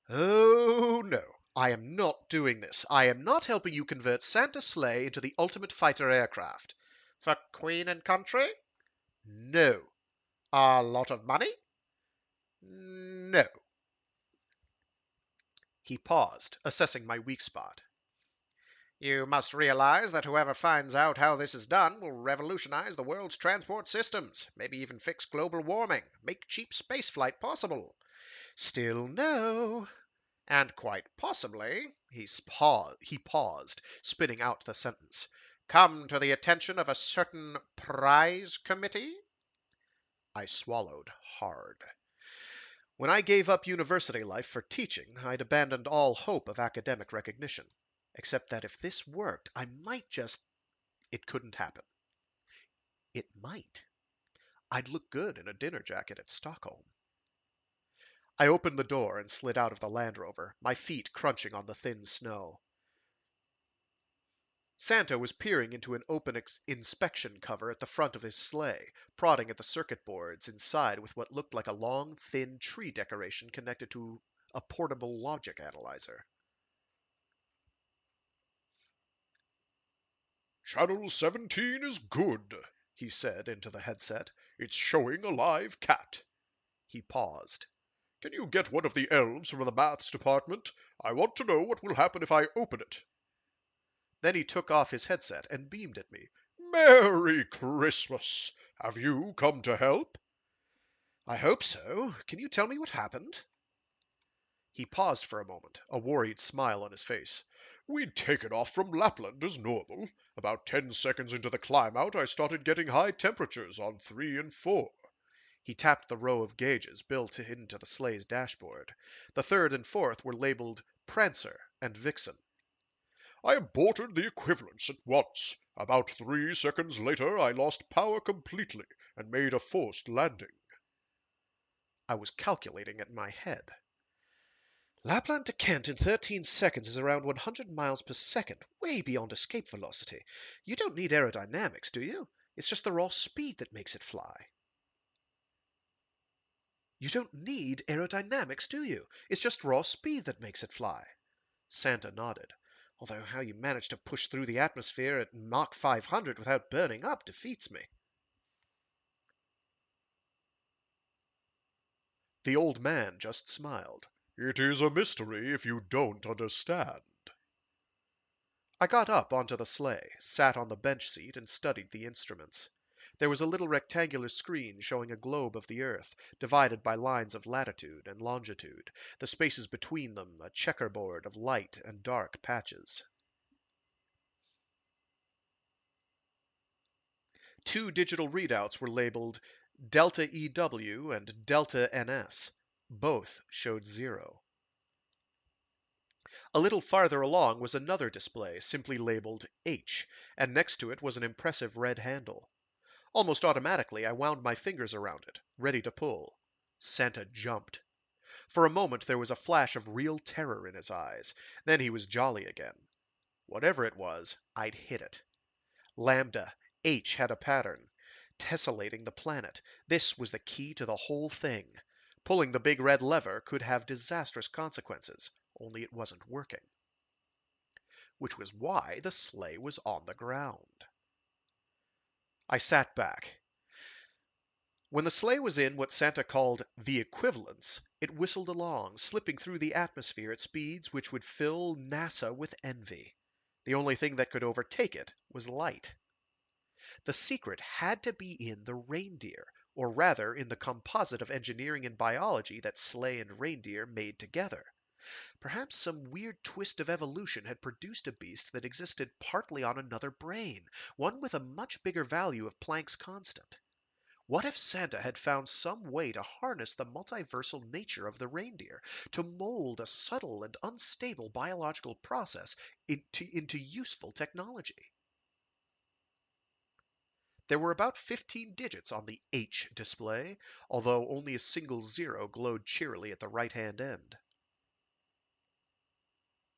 Oh, no. I am not doing this. I am not helping you convert Santa's sleigh into the ultimate fighter aircraft. For Queen and country? No. A lot of money? No. He paused, assessing my weak spot. You must realize that whoever finds out how this is done will revolutionize the world's transport systems, maybe even fix global warming, make cheap spaceflight possible. Still no. And quite possibly, he paused, spitting out the sentence, come to the attention of a certain prize committee? I swallowed hard. When I gave up university life for teaching, I'd abandoned all hope of academic recognition. Except that if this worked, I might just... It couldn't happen. It might. I'd look good in a dinner jacket at Stockholm. I opened the door and slid out of the Land Rover, my feet crunching on the thin snow. Santa was peering into an open inspection cover at the front of his sleigh, prodding at the circuit boards inside with what looked like a long, thin tree decoration connected to a portable logic analyzer. Channel 17 is good, he said into the headset. It's showing a live cat. He paused. Can you get one of the elves from the maths department? I want to know what will happen if I open it. Then he took off his headset and beamed at me. Merry Christmas! Have you come to help? I hope so. Can you tell me what happened? He paused for a moment, a worried smile on his face. We'd taken off from Lapland as normal. About 10 seconds into the climb out, I started getting high temperatures on 3 and 4. He tapped the row of gauges built into the sleigh's dashboard. The third and fourth were labeled Prancer and Vixen. I aborted the equivalents at once. About 3 seconds later, I lost power completely and made a forced landing. I was calculating in my head. Lapland to Kent in 13 seconds is around 100 miles per second, way beyond escape velocity. You don't need aerodynamics, do you? It's just the raw speed that makes it fly. You don't need aerodynamics, do you? It's just raw speed that makes it fly. Santa nodded. Although how you manage to push through the atmosphere at Mach 500 without burning up defeats me. The old man just smiled. It is a mystery if you don't understand. I got up onto the sleigh, sat on the bench seat, and studied the instruments. There was a little rectangular screen showing a globe of the Earth, divided by lines of latitude and longitude, the spaces between them a checkerboard of light and dark patches. Two digital readouts were labeled Delta EW and Delta NS. Both showed 0. A little farther along was another display, simply labeled H, and next to it was an impressive red handle. Almost automatically, I wound my fingers around it, ready to pull. Santa jumped. For a moment there was a flash of real terror in his eyes. Then he was jolly again. Whatever it was, I'd hit it. Lambda, H had a pattern. Tessellating the planet. This was the key to the whole thing. Pulling the big red lever could have disastrous consequences, only it wasn't working. Which was why the sleigh was on the ground. I sat back. When the sleigh was in what Santa called the equivalents, it whistled along, slipping through the atmosphere at speeds which would fill NASA with envy. The only thing that could overtake it was light. The secret had to be in the reindeer, or rather in the composite of engineering and biology that sleigh and reindeer made together. Perhaps some weird twist of evolution had produced a beast that existed partly on another brain, one with a much bigger value of Planck's constant. What if Santa had found some way to harness the multiversal nature of the reindeer, to mold a subtle and unstable biological process into useful technology? There were about 15 digits on the H display, although only a single 0 glowed cheerily at the right-hand end.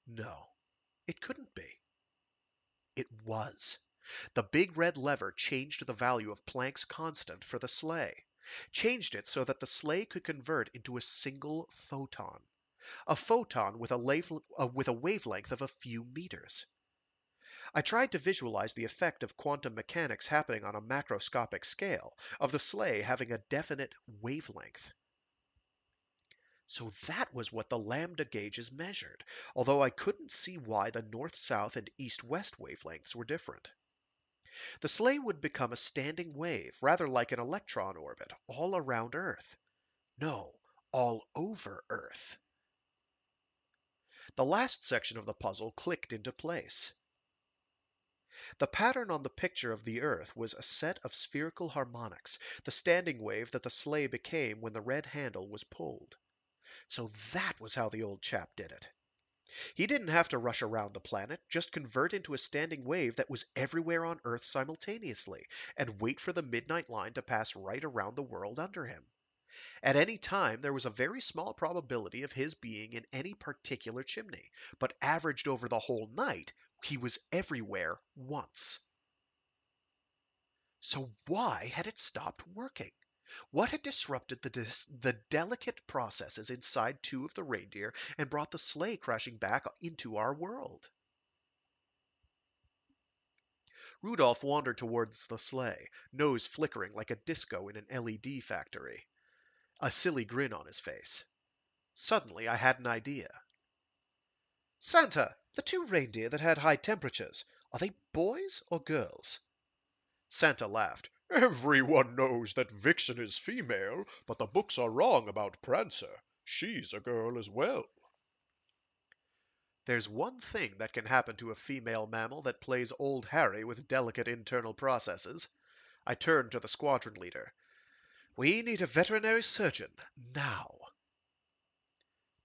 No, it couldn't be. It was. The big red lever changed the value of Planck's constant for the sleigh. Changed it so that the sleigh could convert into a single photon. A photon with a wavelength of a few meters. I tried to visualize the effect of quantum mechanics happening on a macroscopic scale, of the sleigh having a definite wavelength. So that was what the lambda gauges measured, although I couldn't see why the north-south and east-west wavelengths were different. The sleigh would become a standing wave, rather like an electron orbit, all around Earth. No, all over Earth. The last section of the puzzle clicked into place. The pattern on the picture of the Earth was a set of spherical harmonics, the standing wave that the sleigh became when the red handle was pulled. So that was how the old chap did it. He didn't have to rush around the planet, just convert into a standing wave that was everywhere on Earth simultaneously, and wait for the midnight line to pass right around the world under him. At any time, there was a very small probability of his being in any particular chimney, but averaged over the whole night, he was everywhere once. So why had it stopped working? What had disrupted the delicate processes inside two of the reindeer and brought the sleigh crashing back into our world? Rudolph wandered towards the sleigh, nose flickering like a disco in an LED factory, a silly grin on his face. Suddenly I had an idea. Santa, the two reindeer that had high temperatures, are they boys or girls? Santa laughed. Everyone knows that Vixen is female, but the books are wrong about Prancer. She's a girl as well. There's one thing that can happen to a female mammal that plays Old Harry with delicate internal processes. I turned to the squadron leader. We need a veterinary surgeon, now.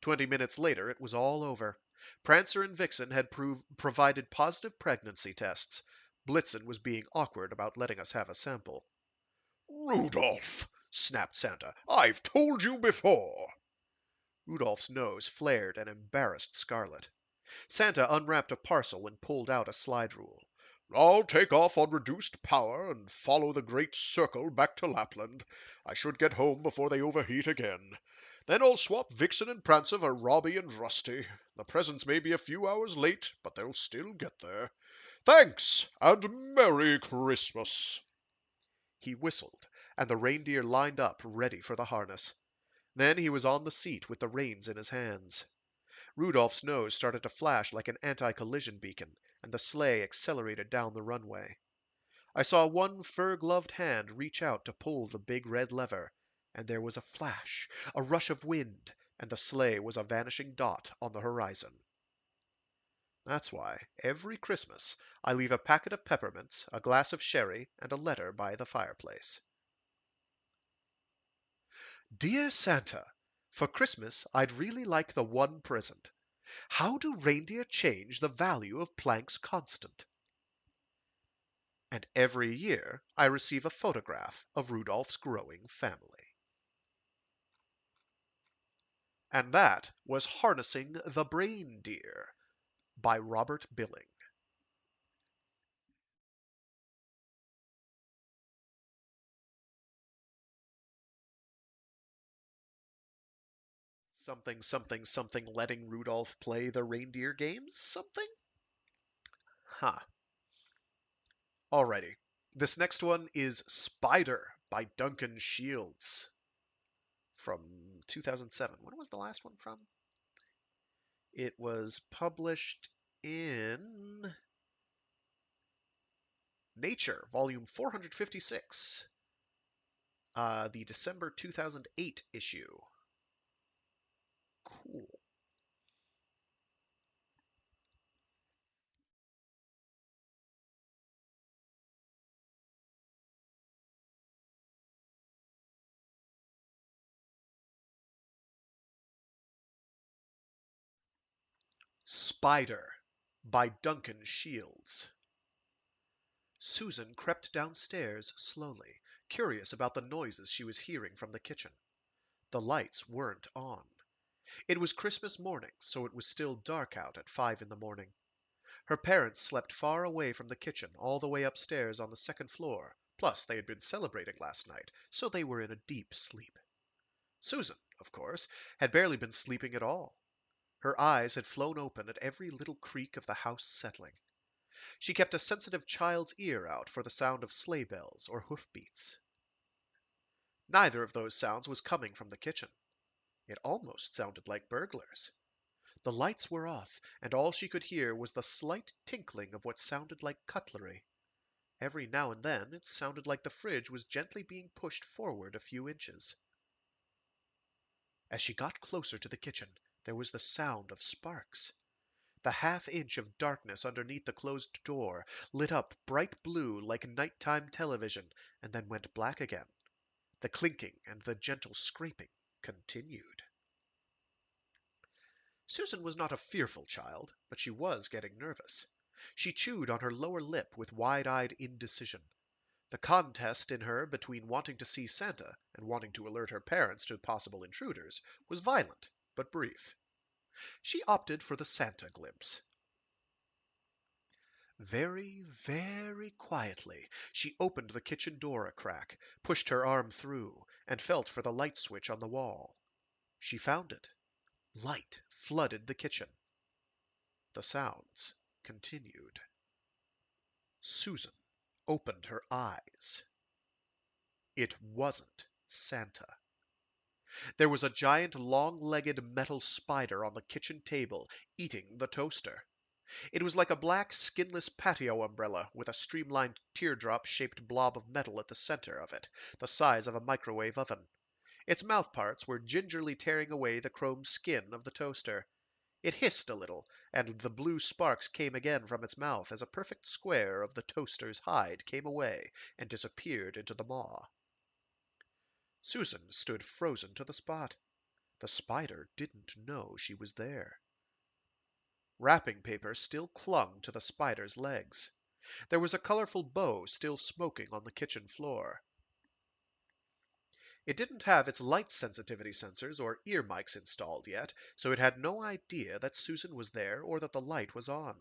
20 minutes later, it was all over. Prancer and Vixen had provided positive pregnancy tests. Blitzen was being awkward about letting us have a sample. Rudolph, snapped Santa, I've told you before. Rudolph's nose flared an embarrassed scarlet. Santa unwrapped a parcel and pulled out a slide rule. I'll take off on reduced power and follow the Great Circle back to Lapland. I should get home before they overheat again. Then I'll swap Vixen and Prancer for Robbie and Rusty. The presents may be a few hours late, but they'll still get there. Thanks, and Merry Christmas. He whistled, and the reindeer lined up ready for the harness. Then he was on the seat with the reins in his hands. Rudolph's nose started to flash like an anti-collision beacon, and the sleigh accelerated down the runway. I saw one fur-gloved hand reach out to pull the big red lever, and there was a flash, a rush of wind, and the sleigh was a vanishing dot on the horizon. That's why, every Christmas, I leave a packet of peppermints, a glass of sherry, and a letter by the fireplace. Dear Santa, for Christmas I'd really like the one present. How do reindeer change the value of Planck's constant? And every year I receive a photograph of Rudolph's growing family. And that was Harnessing the Brane-Deer by Robert Billing. Something, something, something letting Rudolph play the reindeer games? Something? Huh. Alrighty. This next one is Spider by Duncan Shields from 2007. When was the last one from? It was published in Nature, volume 456, the December 2008 issue. Cool. Spider by Duncan Shields. Susan crept downstairs slowly, curious about the noises she was hearing from the kitchen. The lights weren't on. It was Christmas morning, so it was still dark out at 5 in the morning. Her parents slept far away from the kitchen, all the way upstairs on the second floor. Plus, they had been celebrating last night, so they were in a deep sleep. Susan, of course, had barely been sleeping at all. Her eyes had flown open at every little creak of the house settling. She kept a sensitive child's ear out for the sound of sleigh bells or hoofbeats. Neither of those sounds was coming from the kitchen. It almost sounded like burglars. The lights were off, and all she could hear was the slight tinkling of what sounded like cutlery. Every now and then it sounded like the fridge was gently being pushed forward a few inches. As she got closer to the kitchen, there was the sound of sparks. The half-inch of darkness underneath the closed door lit up bright blue like nighttime television, and then went black again. The clinking and the gentle scraping continued. Susan was not a fearful child, but she was getting nervous. She chewed on her lower lip with wide-eyed indecision. The contest in her between wanting to see Santa and wanting to alert her parents to possible intruders was violent, but brief. She opted for the Santa glimpse. Very, very quietly, she opened the kitchen door a crack, pushed her arm through, and felt for the light switch on the wall. She found it. Light flooded the kitchen. The sounds continued. Susan opened her eyes. It wasn't Santa. There was a giant long-legged metal spider on the kitchen table, eating the toaster. It was like a black, skinless patio umbrella with a streamlined teardrop-shaped blob of metal at the center of it, the size of a microwave oven. Its mouthparts were gingerly tearing away the chrome skin of the toaster. It hissed a little, and the blue sparks came again from its mouth as a perfect square of the toaster's hide came away and disappeared into the maw. Susan stood frozen to the spot. The spider didn't know she was there. Wrapping paper still clung to the spider's legs. There was a colorful bow still smoking on the kitchen floor. It didn't have its light sensitivity sensors or ear mics installed yet, so it had no idea that Susan was there or that the light was on.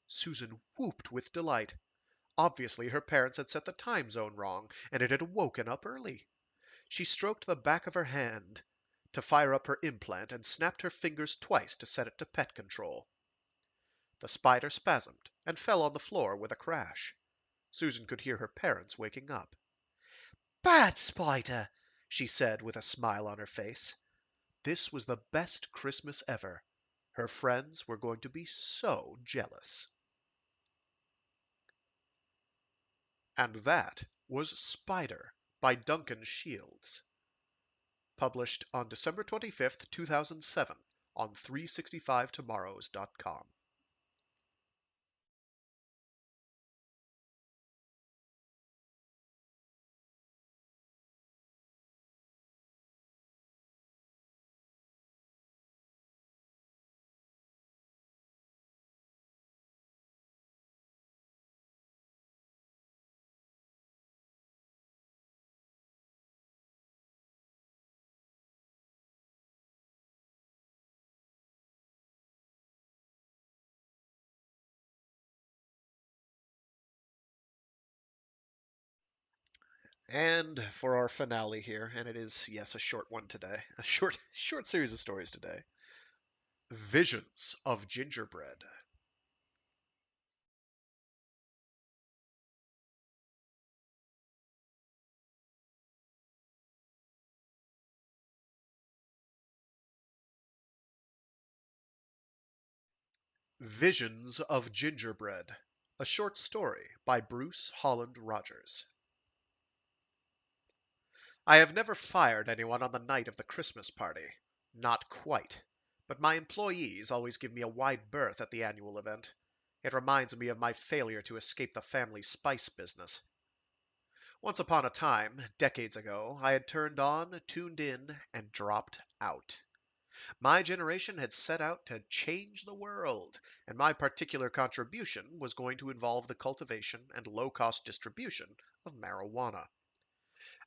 Susan whooped with delight. Obviously, her parents had set the time zone wrong, and it had woken up early. She stroked the back of her hand to fire up her implant and snapped her fingers twice to set it to pet control. The spider spasmed and fell on the floor with a crash. Susan could hear her parents waking up. "Bad spider!" she said with a smile on her face. This was the best Christmas ever. Her friends were going to be so jealous. And that was Spider by Duncan Shields, published on December 25th, 2007 on 365tomorrows.com. And for our finale here, and it is, yes, a short one today, a short series of stories today. Visions of Gingerbread. Visions of Gingerbread, a short story by Bruce Holland Rogers. I have never fired anyone on the night of the Christmas party. Not quite. But my employees always give me a wide berth at the annual event. It reminds me of my failure to escape the family spice business. Once upon a time, decades ago, I had turned on, tuned in, and dropped out. My generation had set out to change the world, and my particular contribution was going to involve the cultivation and low-cost distribution of marijuana.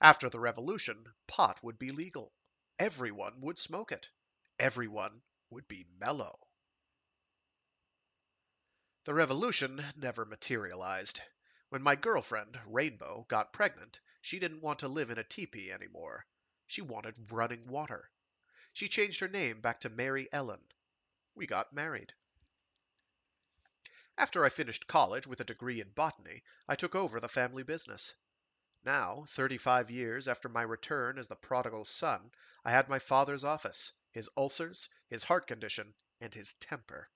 After the revolution, pot would be legal. Everyone would smoke it. Everyone would be mellow. The revolution never materialized. When my girlfriend, Rainbow, got pregnant, she didn't want to live in a teepee anymore. She wanted running water. She changed her name back to Mary Ellen. We got married. After I finished college with a degree in botany, I took over the family business. Now, 35 years after my return as the prodigal son, I had my father's office, his ulcers, his heart condition, and his temper.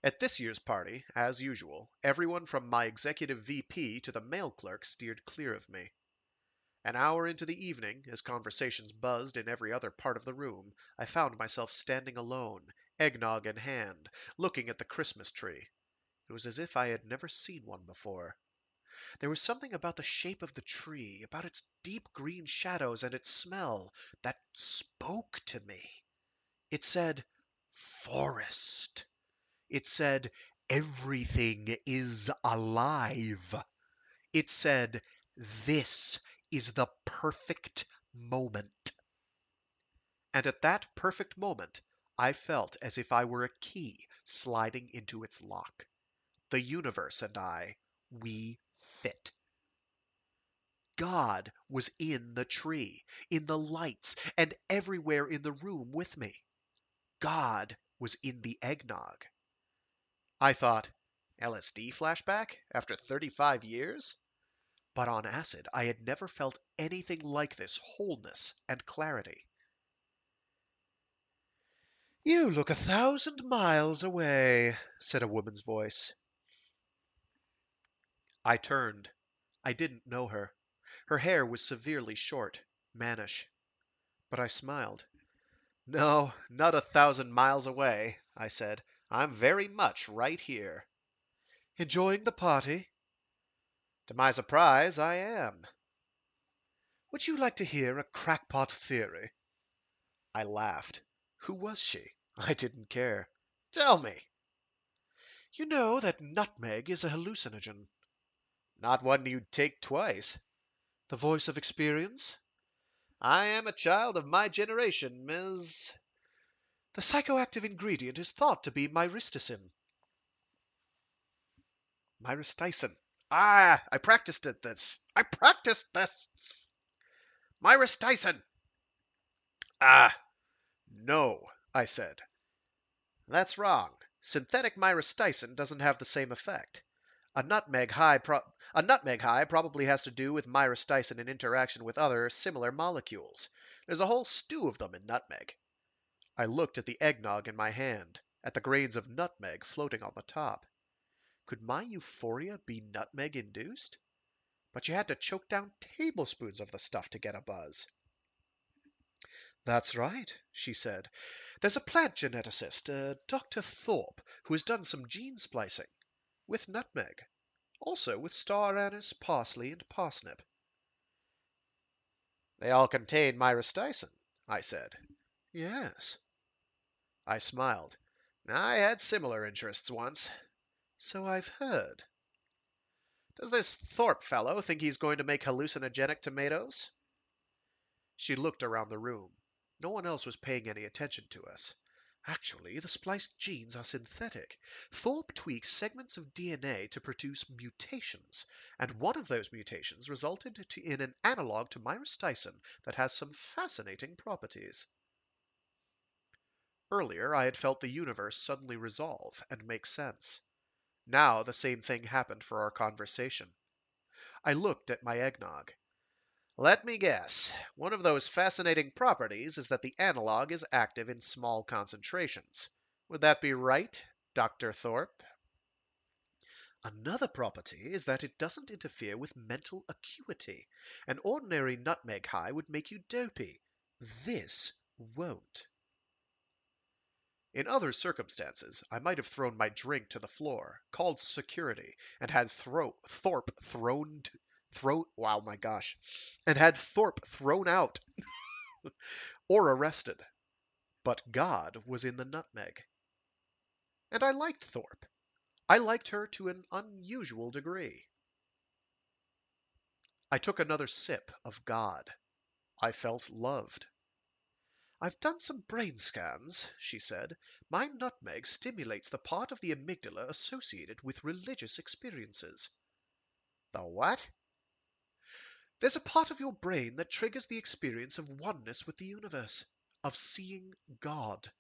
At this year's party, as usual, everyone from my executive VP to the mail clerk steered clear of me. An hour into the evening, as conversations buzzed in every other part of the room, I found myself standing alone, eggnog in hand, looking at the Christmas tree. It was as if I had never seen one before. There was something about the shape of the tree, about its deep green shadows and its smell, that spoke to me. It said, "Forest." It said, "Everything is alive." It said, "This is the perfect moment." And at that perfect moment, I felt as if I were a key sliding into its lock. The universe and I, we fit. God was in the tree, in the lights, and everywhere in the room with me. God was in the eggnog. I thought, LSD flashback after 35 years? But on acid, I had never felt anything like this wholeness and clarity. "You look 1,000 miles away," said a woman's voice. I turned. I didn't know her. Her hair was severely short, mannish. But I smiled. "No, not 1,000 miles away," I said. "I'm very much right here." "Enjoying the party?" "To my surprise, I am." "Would you like to hear a crackpot theory?" I laughed. Who was she? I didn't care. "Tell me." "You know that nutmeg is a hallucinogen." "Not one you'd take twice." "The voice of experience?" "I am a child of my generation, Miss—" "The psychoactive ingredient is thought to be myristicin." "Myristicin. Ah, I practiced at this. I practiced this. Myristicin. Ah, no," I said. "That's wrong. Synthetic myristicin doesn't have the same effect. A nutmeg high probably has to do with myristicin in interaction with other similar molecules. There's a whole stew of them in nutmeg." I looked at the eggnog in my hand, at the grains of nutmeg floating on the top. Could my euphoria be nutmeg induced? But you had to choke down tablespoons of the stuff to get a buzz. "That's right," she said. "There's a plant geneticist, Dr. Thorpe, who has done some gene splicing. With nutmeg. Also with star anise, parsley, and parsnip." "They all contain myristicin," I said. "Yes." I smiled. "I had similar interests once." "So I've heard." "Does this Thorpe fellow think he's going to make hallucinogenic tomatoes?" She looked around the room. No one else was paying any attention to us. "Actually, the spliced genes are synthetic. Thorpe tweaks segments of DNA to produce mutations, and one of those mutations resulted in an analog to myristicin that has some fascinating properties." Earlier, I had felt the universe suddenly resolve and make sense. Now the same thing happened for our conversation. I looked at my eggnog. "Let me guess. One of those fascinating properties is that the analog is active in small concentrations. Would that be right, Dr. Thorpe?" "Another property is that it doesn't interfere with mental acuity. An ordinary nutmeg high would make you dopey. This won't." In other circumstances, I might have thrown my drink to the floor, called security, and had Thorpe wow, my gosh, and had Thorpe thrown out or arrested. But God was in the nutmeg. And I liked Thorpe. I liked her to an unusual degree. I took another sip of God. I felt loved. "I've done some brain scans," she said. "My nutmeg stimulates the part of the amygdala associated with religious experiences." The what? "There's a part of your brain that triggers the experience of oneness with the universe, of seeing God.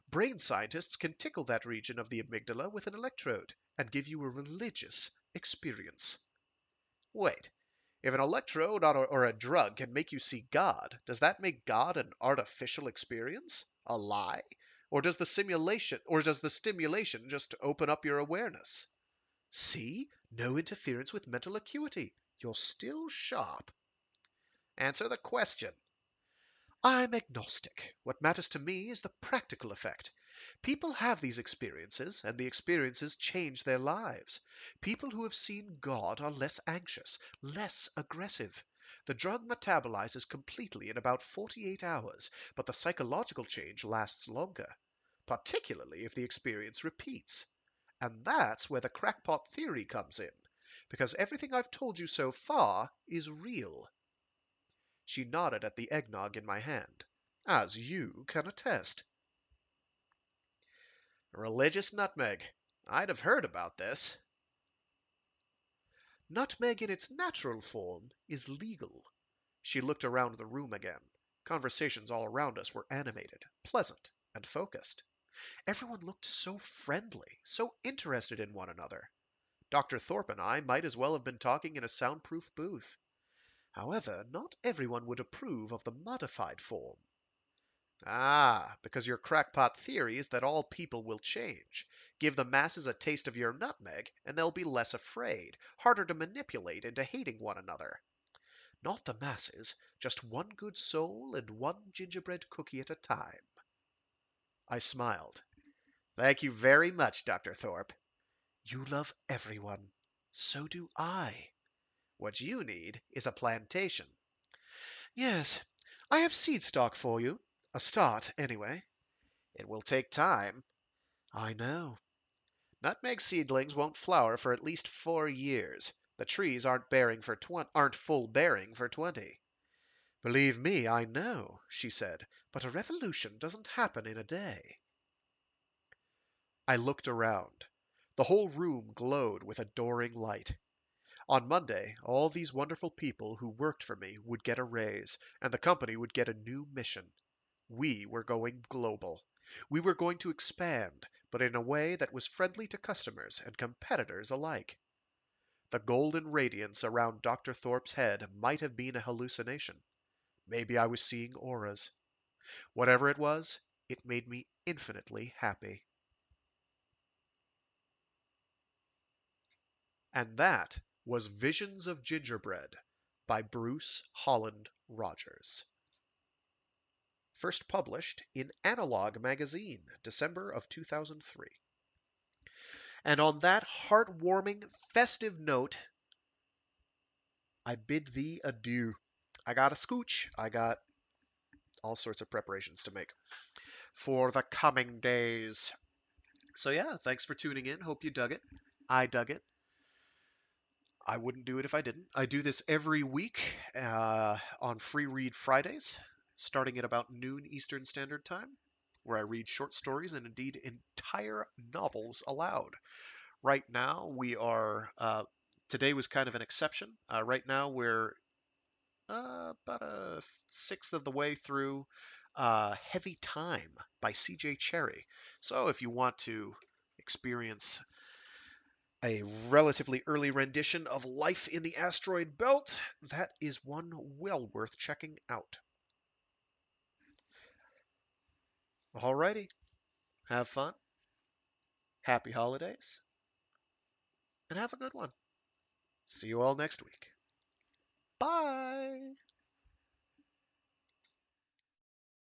Brain scientists can tickle that region of the amygdala with an electrode and give you a religious experience." Wait. If an electrode or a drug can make you see God, does that make God an artificial experience? A lie? Or does the stimulation just open up your awareness? "See? No interference with mental acuity. You're still sharp." Answer the question. "I'm agnostic. What matters to me is the practical effect. People have these experiences, and the experiences change their lives. People who have seen God are less anxious, less aggressive. The drug metabolizes completely in about 48 hours, but the psychological change lasts longer, particularly if the experience repeats. And that's where the crackpot theory comes in, because everything I've told you so far is real." She nodded at the eggnog in my hand. "As you can attest." Religious nutmeg. I'd have heard about this. "Nutmeg in its natural form is legal." She looked around the room again. Conversations all around us were animated, pleasant, and focused. Everyone looked so friendly, so interested in one another. Dr. Thorpe and I might as well have been talking in a soundproof booth. However, not everyone would approve of the modified form. Ah, because your crackpot theory is that all people will change. Give the masses a taste of your nutmeg, and they'll be less afraid, harder to manipulate into hating one another. Not the masses, just one good soul and one gingerbread cookie at a time. I smiled. Thank you very much, Dr. Thorpe. You love everyone. So do I. What you need is a plantation. Yes, I have seed stock for you. A start, anyway. It will take time. I know. Nutmeg seedlings won't flower for at least 4 years. The trees aren't full bearing for 20. Believe me, I know, she said, but a revolution doesn't happen in a day. I looked around. The whole room glowed with adoring light. On Monday, all these wonderful people who worked for me would get a raise, and the company would get a new mission. We were going global. We were going to expand, but in a way that was friendly to customers and competitors alike. The golden radiance around Dr. Thorpe's head might have been a hallucination. Maybe I was seeing auras. Whatever it was, it made me infinitely happy. And that was Visions of Gingerbread by Bruce Holland Rogers. First published in Analog magazine, December of 2003. And on that heartwarming, festive note, I bid thee adieu. I got a scooch. I got all sorts of preparations to make for the coming days. So, yeah, thanks for tuning in. Hope you dug it. I dug it. I wouldn't do it if I didn't. I do this every week on Free Read Fridays, starting at about noon Eastern Standard Time, where I read short stories and indeed entire novels aloud. Right now, today was kind of an exception. Right now, we're about a sixth of the way through Heavy Time by C.J. Cherry. So if you want to experience a relatively early rendition of Life in the Asteroid Belt, that is one well worth checking out. Alrighty, have fun, happy holidays, and have a good one. See you all next week. Bye!